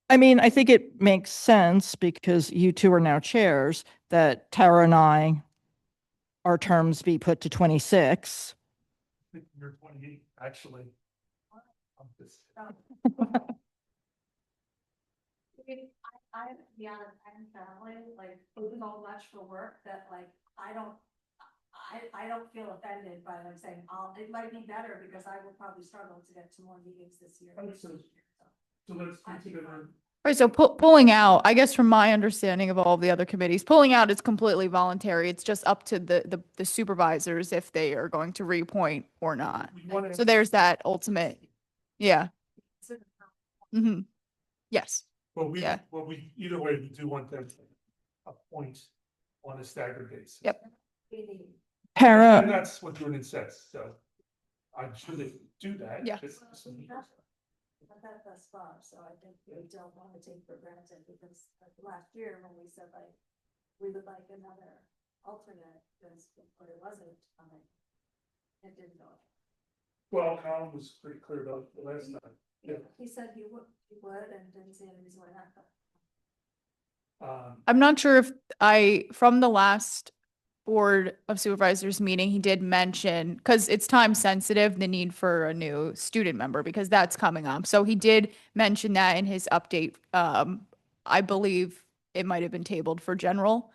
I mean, I think it makes sense because you two are now chairs that Tara and I, our terms be put to 26. I think you're 28, actually. I'm just- I have to be honest, I'm traveling, like, so much for work that like, I don't feel offended by like saying, it might be better because I will probably struggle to get to more meetings this year. Understood. So let's I think consider Right, so pulling out, I guess from my understanding of all of the other committees, pulling out is completely voluntary. It's just up to the supervisors if they are going to reappoint or not. We wanna- So there's that ultimate, yeah. Consider Hmm. Yes, Well, Yeah. either way, we do want them to appoint on a staggered basis. Yep. meeting. And Tara, that's what the ordinance says, so I'm sure they do that. Yeah. But that thus far, so I think we don't want to take for granted, because like last year when we said like, we would like another alternate, because there wasn't coming. It didn't go. Well, Colin was pretty clear about it the last time. Yeah. He said he would, and didn't see any reason why not. I'm not sure if from the last Board of Supervisors meeting, he did mention, because it's time sensitive, the need for a new student member, because that's coming up. So he did mention that in his update. I believe it might have been tabled for general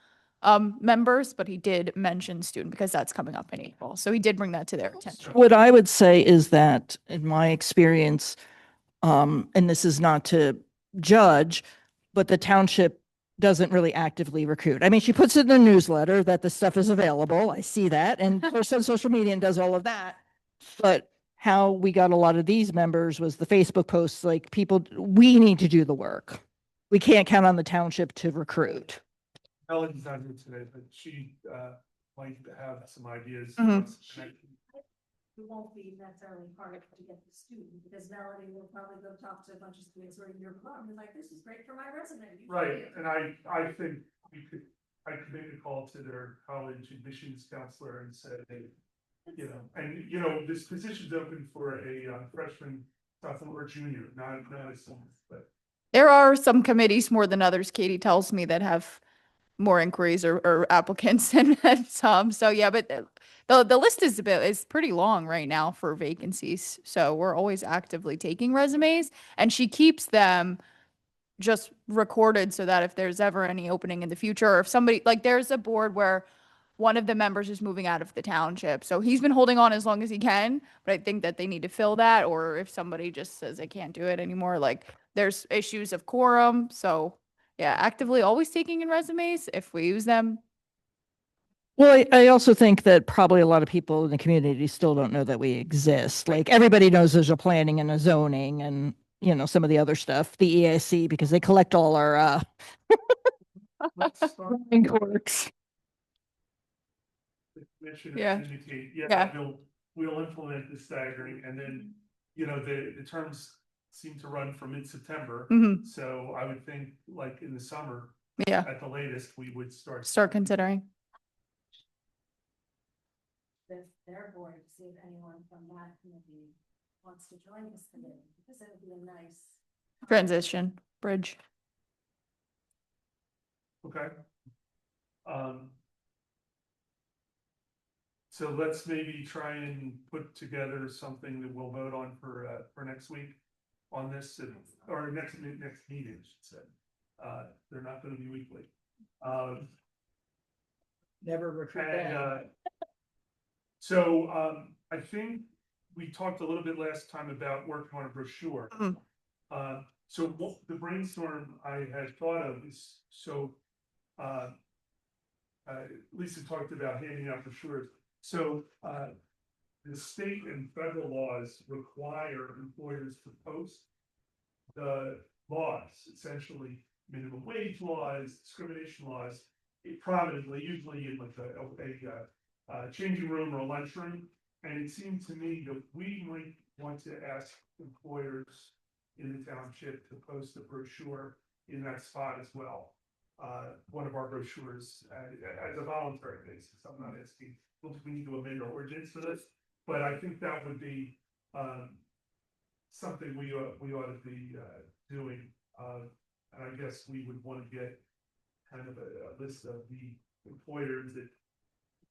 members, but he did mention student because that's coming up in April. So he did bring that to their attention. what I would say is that in my experience, and this is not to judge, but the township doesn't really actively recruit. I mean, she puts it in the newsletter that the stuff is available. I see that, and posts on social media and does all of that. But how we got a lot of these members was the Facebook posts, like people, we need to do the work. We can't count on the township to recruit. Melody's not here today, but she might have some ideas. Mhm. for us to connect. It won't be necessarily hard to get the student, because Melody will probably go talk to a bunch of students who are in your club, and like, this is great for my resume. You should Right, be and I think I could make a call to their college admissions counselor and say, hey, you know, and you know, this position's open for a freshman, sophomore, or junior, not a senior, but. There are some committees more than others, Katie tells me, that have more inquiries or applicants than some. So yeah, but the list is pretty long right now for vacancies. So we're always actively taking resumes, and she keeps them just recorded so that if there's ever any opening in the future, or if somebody, like there's a board where one of the members is moving out of the township. So he's been holding on as long as he can, but I think that they need to fill that, or if somebody just says they can't do it anymore, like there's issues of quorum. So yeah, actively always taking in resumes if we use them. Well, I also think that probably a lot of people in the community still don't know that we exist. Like everybody knows there's a planning and a zoning and, you know, some of the other stuff, the EAC, because they collect all our Let's start quirks. the commission Yeah. indicate, Yeah. we'll implement the staggering, and then, you know, the terms seem to run from mid-September. Mhm. So I would think like in the summer, Yeah, at the latest, we would start. start considering. With their board, to see if anyone from that committee wants to join this committee, because it would be a nice. Transition, bridge. Okay. So let's maybe try and put together something that we'll vote on for next week on this, or next meeting, I should say. They're not gonna be weekly. Never recruit And, so, I think we talked a little bit last time about working on a brochure. Mhm. So what the brainstorm I had thought of is, so, Lisa talked about handing out brochures. So, the state and federal laws require employers to post the laws, essentially minimum wage laws, discrimination laws, prominently, usually in like a changing room or a lunchroom. And it seemed to me that we might want to ask employers in the township to post a brochure in that spot as well. One of our brochures as a voluntary basis. I'm not asking, we need to amend our ordinance for this, but I think that would be something we ought to be doing. And I guess we would want to get kind of a list of the employers that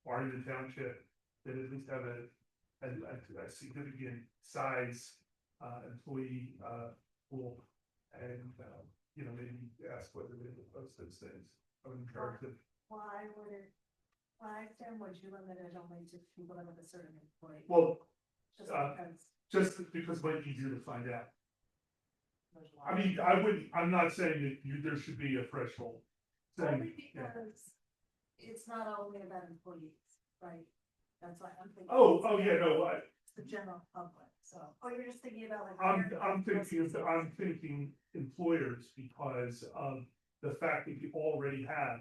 are in the township that at least have a significant size employee pool, and you know, maybe ask whether they would post those things. I would encourage them. Why Tim, would you limit it only to people that have a certain employee? Well, Just uh, because, just because it might be easier to find out. I mean, I'm not saying that there should be a threshold. Saying, Only yeah. because it's not only about employees, right? That's why I'm thinking. Oh, yeah, no, It's the general public, so, oh, you're just thinking about like. I'm thinking employers because of the fact that you already have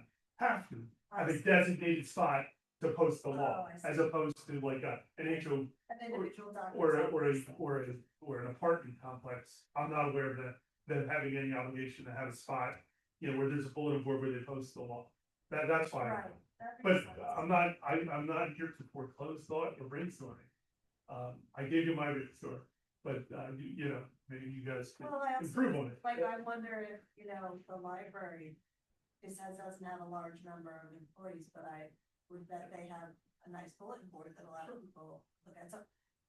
to have a designated spot to post the law, Oh, I see. as opposed to like an HO An individual or document. an apartment complex. I'm not aware of them having any obligation to have a spot, where there's a bulletin board where they post the law. That's fine. Right. that But makes sense. I'm not here to foreclose thought or brainstorming. I gave you my brainstorm, but maybe you guys can Well, I also, improve on it. like, I wonder if, the library doesn't have a large number of employees, but I would bet they have a nice bulletin board that a lot of people look at, so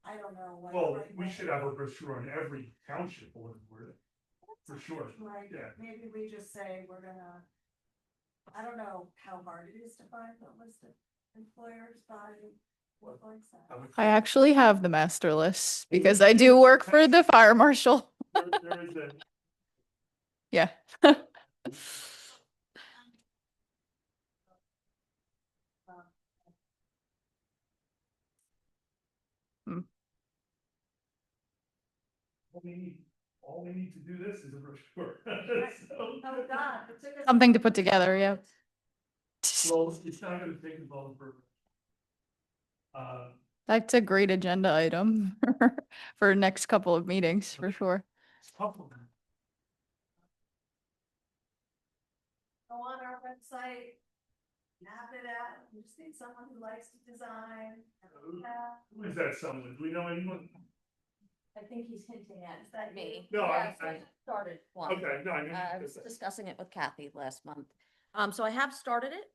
I don't know what. Well, we should have a brochure on every township bulletin board, for sure. Right, Yeah. maybe we just say we're gonna, I don't know how hard it is to find a list of employers by what likes that. I actually have the master list because I do work for the fire marshal. There is a, Yeah. all we need to do this is a brochure. So- Oh, God. it took us- Something to put together, yeah. Well, it's not gonna take as long for. That's a great agenda item for next couple of meetings, for sure. Supplement. Go on our website, map it out, we just need someone who likes to design. Yeah. Who is that someone? Do we know anyone? I think he's hinting at Is that me. No, Yes, I- I started one. Okay, no, I know. I was discussing it with Kathy last month. So I have started it,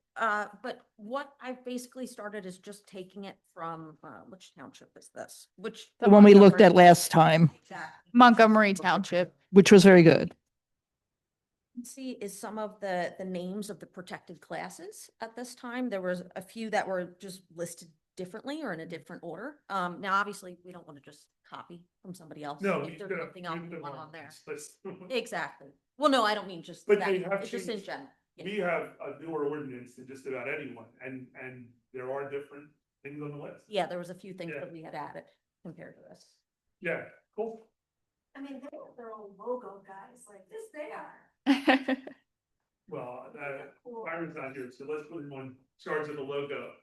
but what I've basically started is just taking it from, which township is this? Which? The one we looked at Montgomery. last time, Exactly. Montgomery Township. which was very good. See is some of the names of the protected classes at this time. There was a few that were just listed differently or in a different order. Now, obviously, we don't want to just copy from somebody else. No. If there's something else we want on there. But Exactly. Well, no, I don't mean just But that, they have it's just in changed. general. Yeah. we have a newer ordinance than just about anyone, and there are different things on the list. Yeah, there was a few things Yeah. that we had added compared to this. Yeah, cool. I mean, they have their own logo, guys, like this they are. Well, Byron's not here, so let's put him on charge of the logo.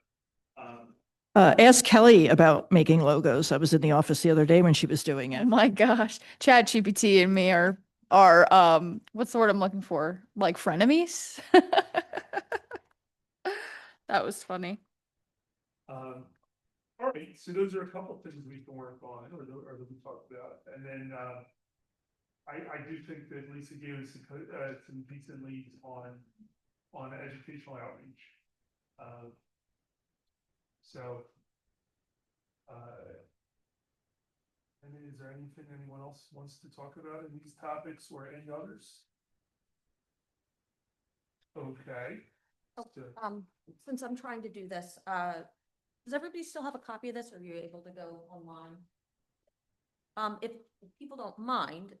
Ask Kelly about making logos. I was in the office the other day when she was doing Oh it. my gosh. ChatGPT and me are what's the word I'm looking for? Like frenemies? That was funny. All right, so those are a couple of things we can work on, or that we talked about, and then, I do think that Lisa gave us some decent leads on educational outreach. So. And then is there anything anyone else wants to talk about in these topics or any others? Okay. Oh, So- Since I'm trying to do this, does everybody still have a copy of this? Or are you able to go online? If people don't mind,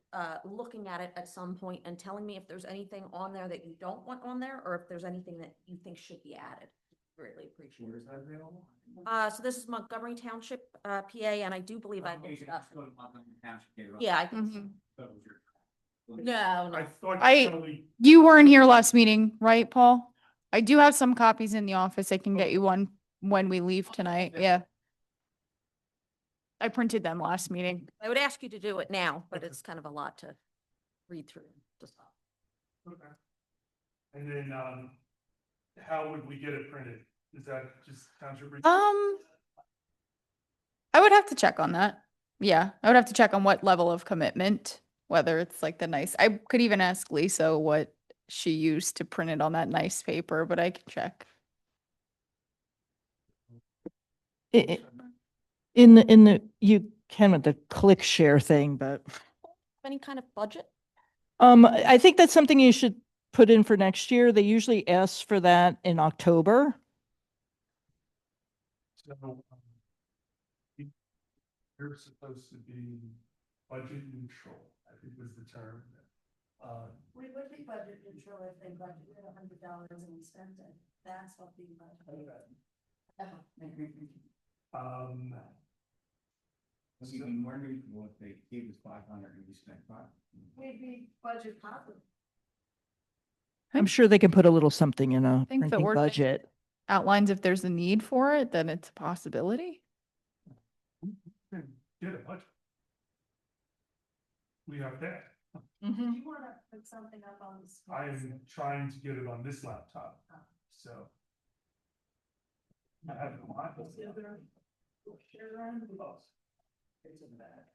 looking at it at some point and telling me if there's anything on there that you don't want on there, or if there's anything that you think should be added. Greatly appreciate it. So this is Montgomery Township, PA, and I do believe I looked it up. Yeah, I think so. Mhm. No, I no. thought. I- Kelly- You weren't here last meeting, right, Paul? I do have some copies in the office. I can get you one when we leave tonight. Yeah. I printed them last meeting. I would ask you to do it now, but it's kind of a lot to read through. Just Okay. And then, how would we get it printed? Is that just township? I would have to check on that. Yeah, I would have to check on what level of commitment, whether it's like the nice, I could even ask Lisa what she used to print it on that nice paper, but I can check. In the, you can with the click share thing, but, any kind of budget? I think that's something you should put in for next year. They usually ask for that in October. So, you're supposed to be budget neutral, I think was the term. We would be budget neutral if they budgeted $100 and we spent it. That's what we budgeted. Was even more reasonable if they gave us 500 and we spent 5. We'd be budget positive. I'm sure they can put a little something in a think the printing ordinance- budget. Outlines if there's a need for it, then it's a possibility. Get a budget. We have that. Do you want to put something up on the screen? I am trying to get it on this laptop, so. I have it on my. Share around the box. It's in that.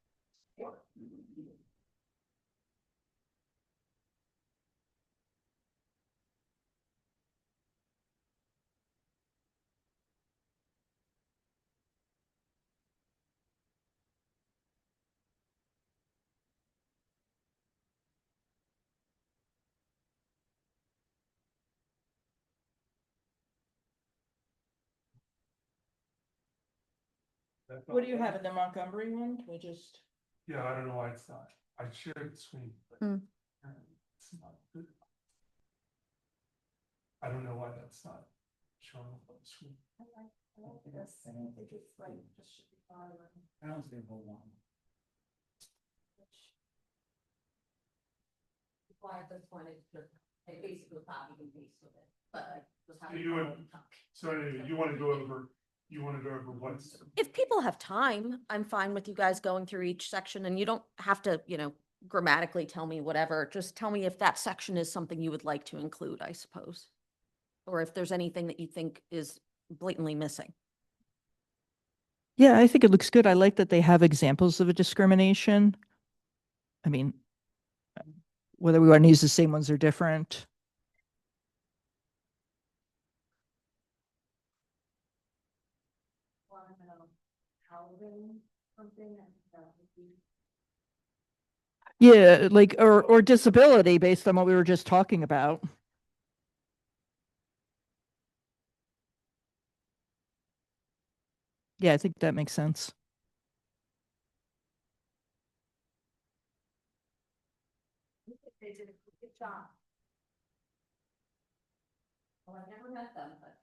What do you have in the Montgomery one? Can we just? Yeah, I don't know why it's not. I shared the screen. But Hmm. it's not good. I don't know why that's not showing up on the screen. I like this. I think it's like, just should be fine. I don't say hold on. Why at this point, it's just, they basically copy and paste with it, but I just have. So you would- So anyway, you want to go over what's. If people have time, I'm fine with you guys going through each section and you don't have to, grammatically tell me whatever. Just tell me if that section is something you would like to include, I suppose. Or if there's anything that you think is blatantly missing. Yeah, I think it looks good. I like that they have examples of a discrimination. I mean, whether we want to use the same ones or different. Want to know housing something and that would be. Yeah, like, or disability based on what we were just talking about. Yeah, I think that makes sense. They did a good job. Well, I've never met them, but.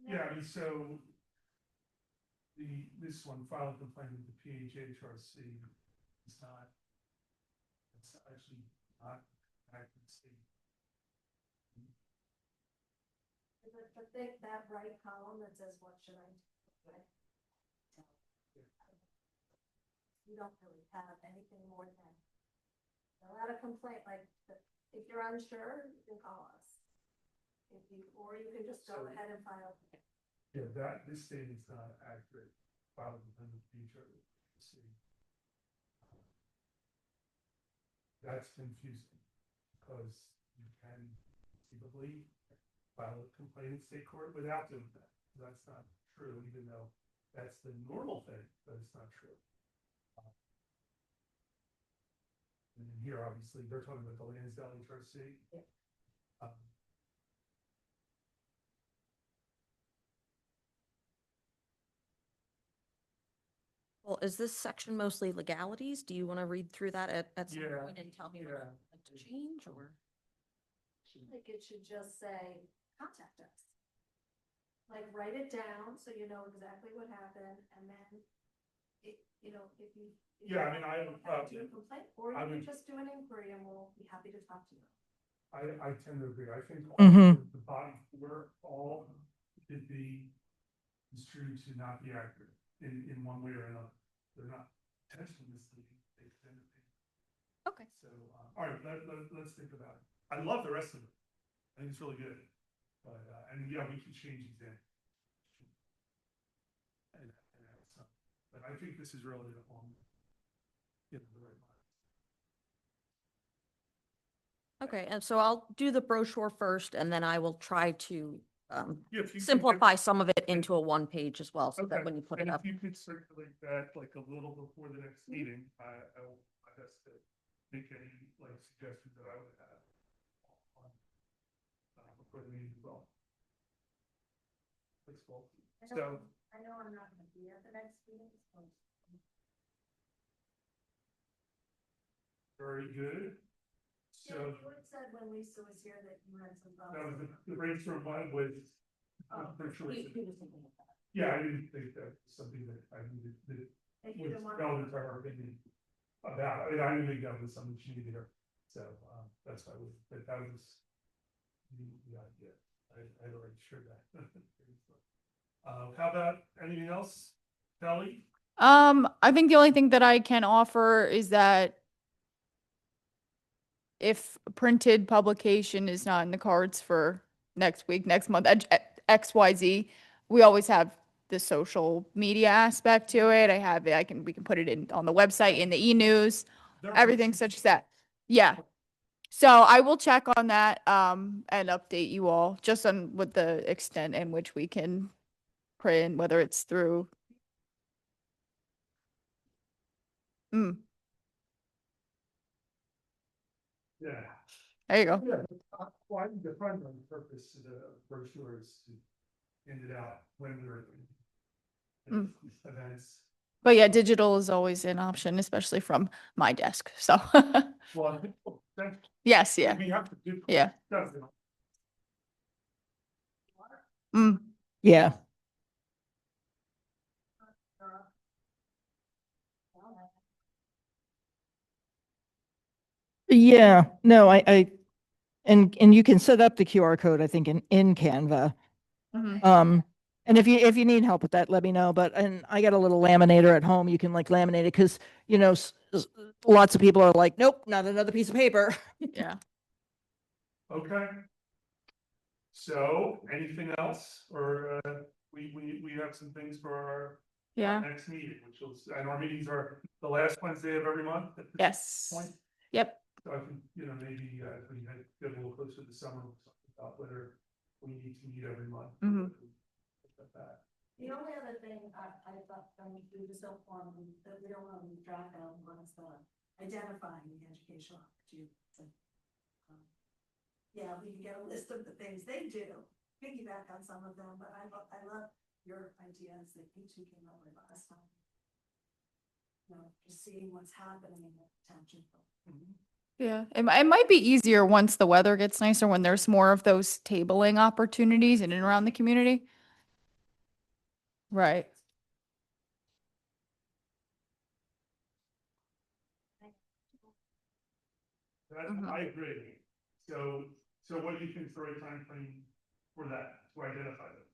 Yeah, I mean, so. This one, filed complaint with the PHHRC is not. It's actually not accuracy. But that right column that says, what should I do? You don't really have anything more than. A lot of complaint, like, if you're unsure, you can call us. Or you can just go So- ahead and file. Yeah, this statement's not accurate, filed within the PHRC. That's confusing, because you can conceivably file a complaint in state court without doing that. That's not true, even though that's the normal thing, but it's not true. And then here, obviously, they're talking about the Lansdowne HRC. Yeah. Well, is this section mostly legalities? Do you want to read through that at some Yeah, point and tell me what yeah. I'd like to change or? I think it should just say, contact us. Like, write it down so you know exactly what happened, and then, if you. Yeah, I mean, I have a have to do problem. a complaint, or I you would- can just do an inquiry and we'll be happy to talk to you. I tend to agree. I think Mhm. the bottom four all could be construed to not be accurate in one way or another. They're not intentionally misleading. They tend to be. Okay. So, all right, let's think about it. I love the rest of it. I think it's really good. But, and yeah, we can change these in. And add some. But I think this is really the one. Get the right line. Okay, and so I'll do the brochure first and then I will try to Yeah, if you could get- simplify some of it into a one page as well, so that Okay, when you put and it if up. you could circulate that like a little before the next meeting, I will, my best to make any like suggestions that I would have. On before the meeting as well. Fiscal. I So, know, I know I'm not gonna be at the next meeting, so. very good. Yeah, So you had said when Lisa was here that you had some that was thoughts. the brainstorm one with. Oh, for sure. He was thinking of that. Yeah, I didn't think that was something that I needed, that If you was didn't want. relevant to her opinion about, I didn't think that was something she needed to hear. So, that's why that was the idea. I already shared that. How about anything else, Kelly? I think the only thing that I can offer is that if printed publication is not in the cards for next week, next month, XYZ, we always have the social media aspect to it. I have it, we can put it in on the website, in the e-news, everything such as that. Yeah. So I will check on that, and update you all just on with the extent in which we can print, whether it's through. Mm, Yeah. there you go. Yeah, well, I think the primary purpose of the brochure is to hand it out when we're. Mm. Events. But yeah, digital is always an option, especially from my desk. So Well, I think that's. yes, yeah, We have to do. yeah. Definitely. Mm, Yeah. Yeah, no, and you can set up the QR code, I think, in Canva. mhm. And if you need help with that, let me know. But, and I got a little laminator at home. You can like laminate it because, you know, lots of people are like, nope, not another piece of paper. Yeah. Okay. So, anything else, or, we have some things for our Yeah. next meeting, which will, and our meetings are the last Wednesday of every month at this Yes. point. Yep. So I think, maybe, if we had, get a little closer to the summer, we'll talk about whether we need to meet every month. Mhm. The only other thing I thought, we just don't want, that we don't want to lose track of was identifying the educational opportunities. Yeah, we can get a list of the things they do, piggyback on some of them, but I love your ideas that you two came up with last time. Just seeing what's happening in the township. Yeah. It might be easier once the weather gets nicer, when there's more of those tabling opportunities in and around the community. Right. Mhm. I agree. So what do you think is the right time frame for that, to identify them?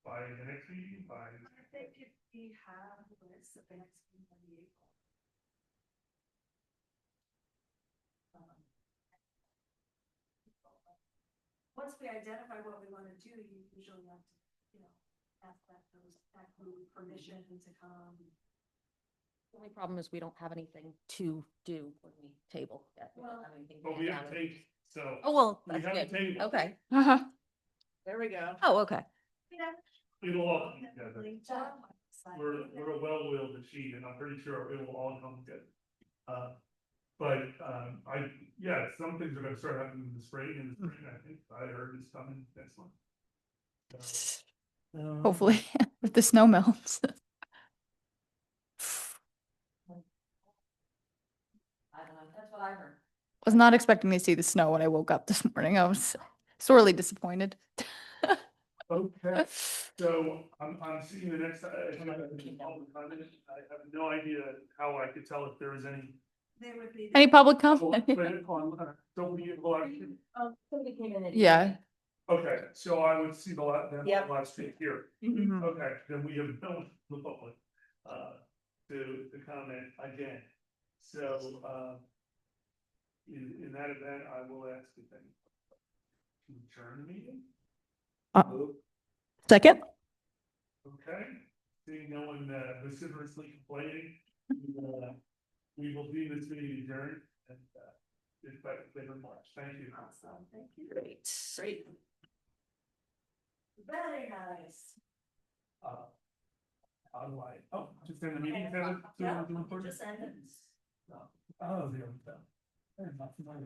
By the next meeting, by? I think if we have this at the next meeting in April. Once we identify what we want to do, you usually have to, ask that group permission to come. The only problem is we don't have anything to do when we table yet. We don't have anything But we written have down. tape, so. Oh, well, We that's have a good. table. Okay. Uh-huh. There we go. Oh, okay. It'll all come together. We're a well-oiled machine, and I'm pretty sure it will all come together. Yeah, some things are gonna start happening in the spring, I think, I heard is coming next month. So, Hopefully, if the snow melts. I don't know. That's what I heard. Was not expecting to see the snow when I woke up this morning. I was sorely disappointed. Okay, so I'm seeing the next, I have no idea how I could tell if there is any. They would be. Any public Oh, comment? but don't be able to. Somebody came in and. Yeah. Okay, so I would see the Yep. last street here. Mhm. Okay, then we have no one in the public, to comment again. So, in that event, I will ask if any. To adjourn the meeting, Second? okay, seeing no one, vociferously complaining, we will do this meeting adjourned, and, it's back to later March, thank you. Awesome, thank you. Great. Great. Very nice. How do I, oh, just in the meeting, Yeah, to the just ended. Oh, there we go.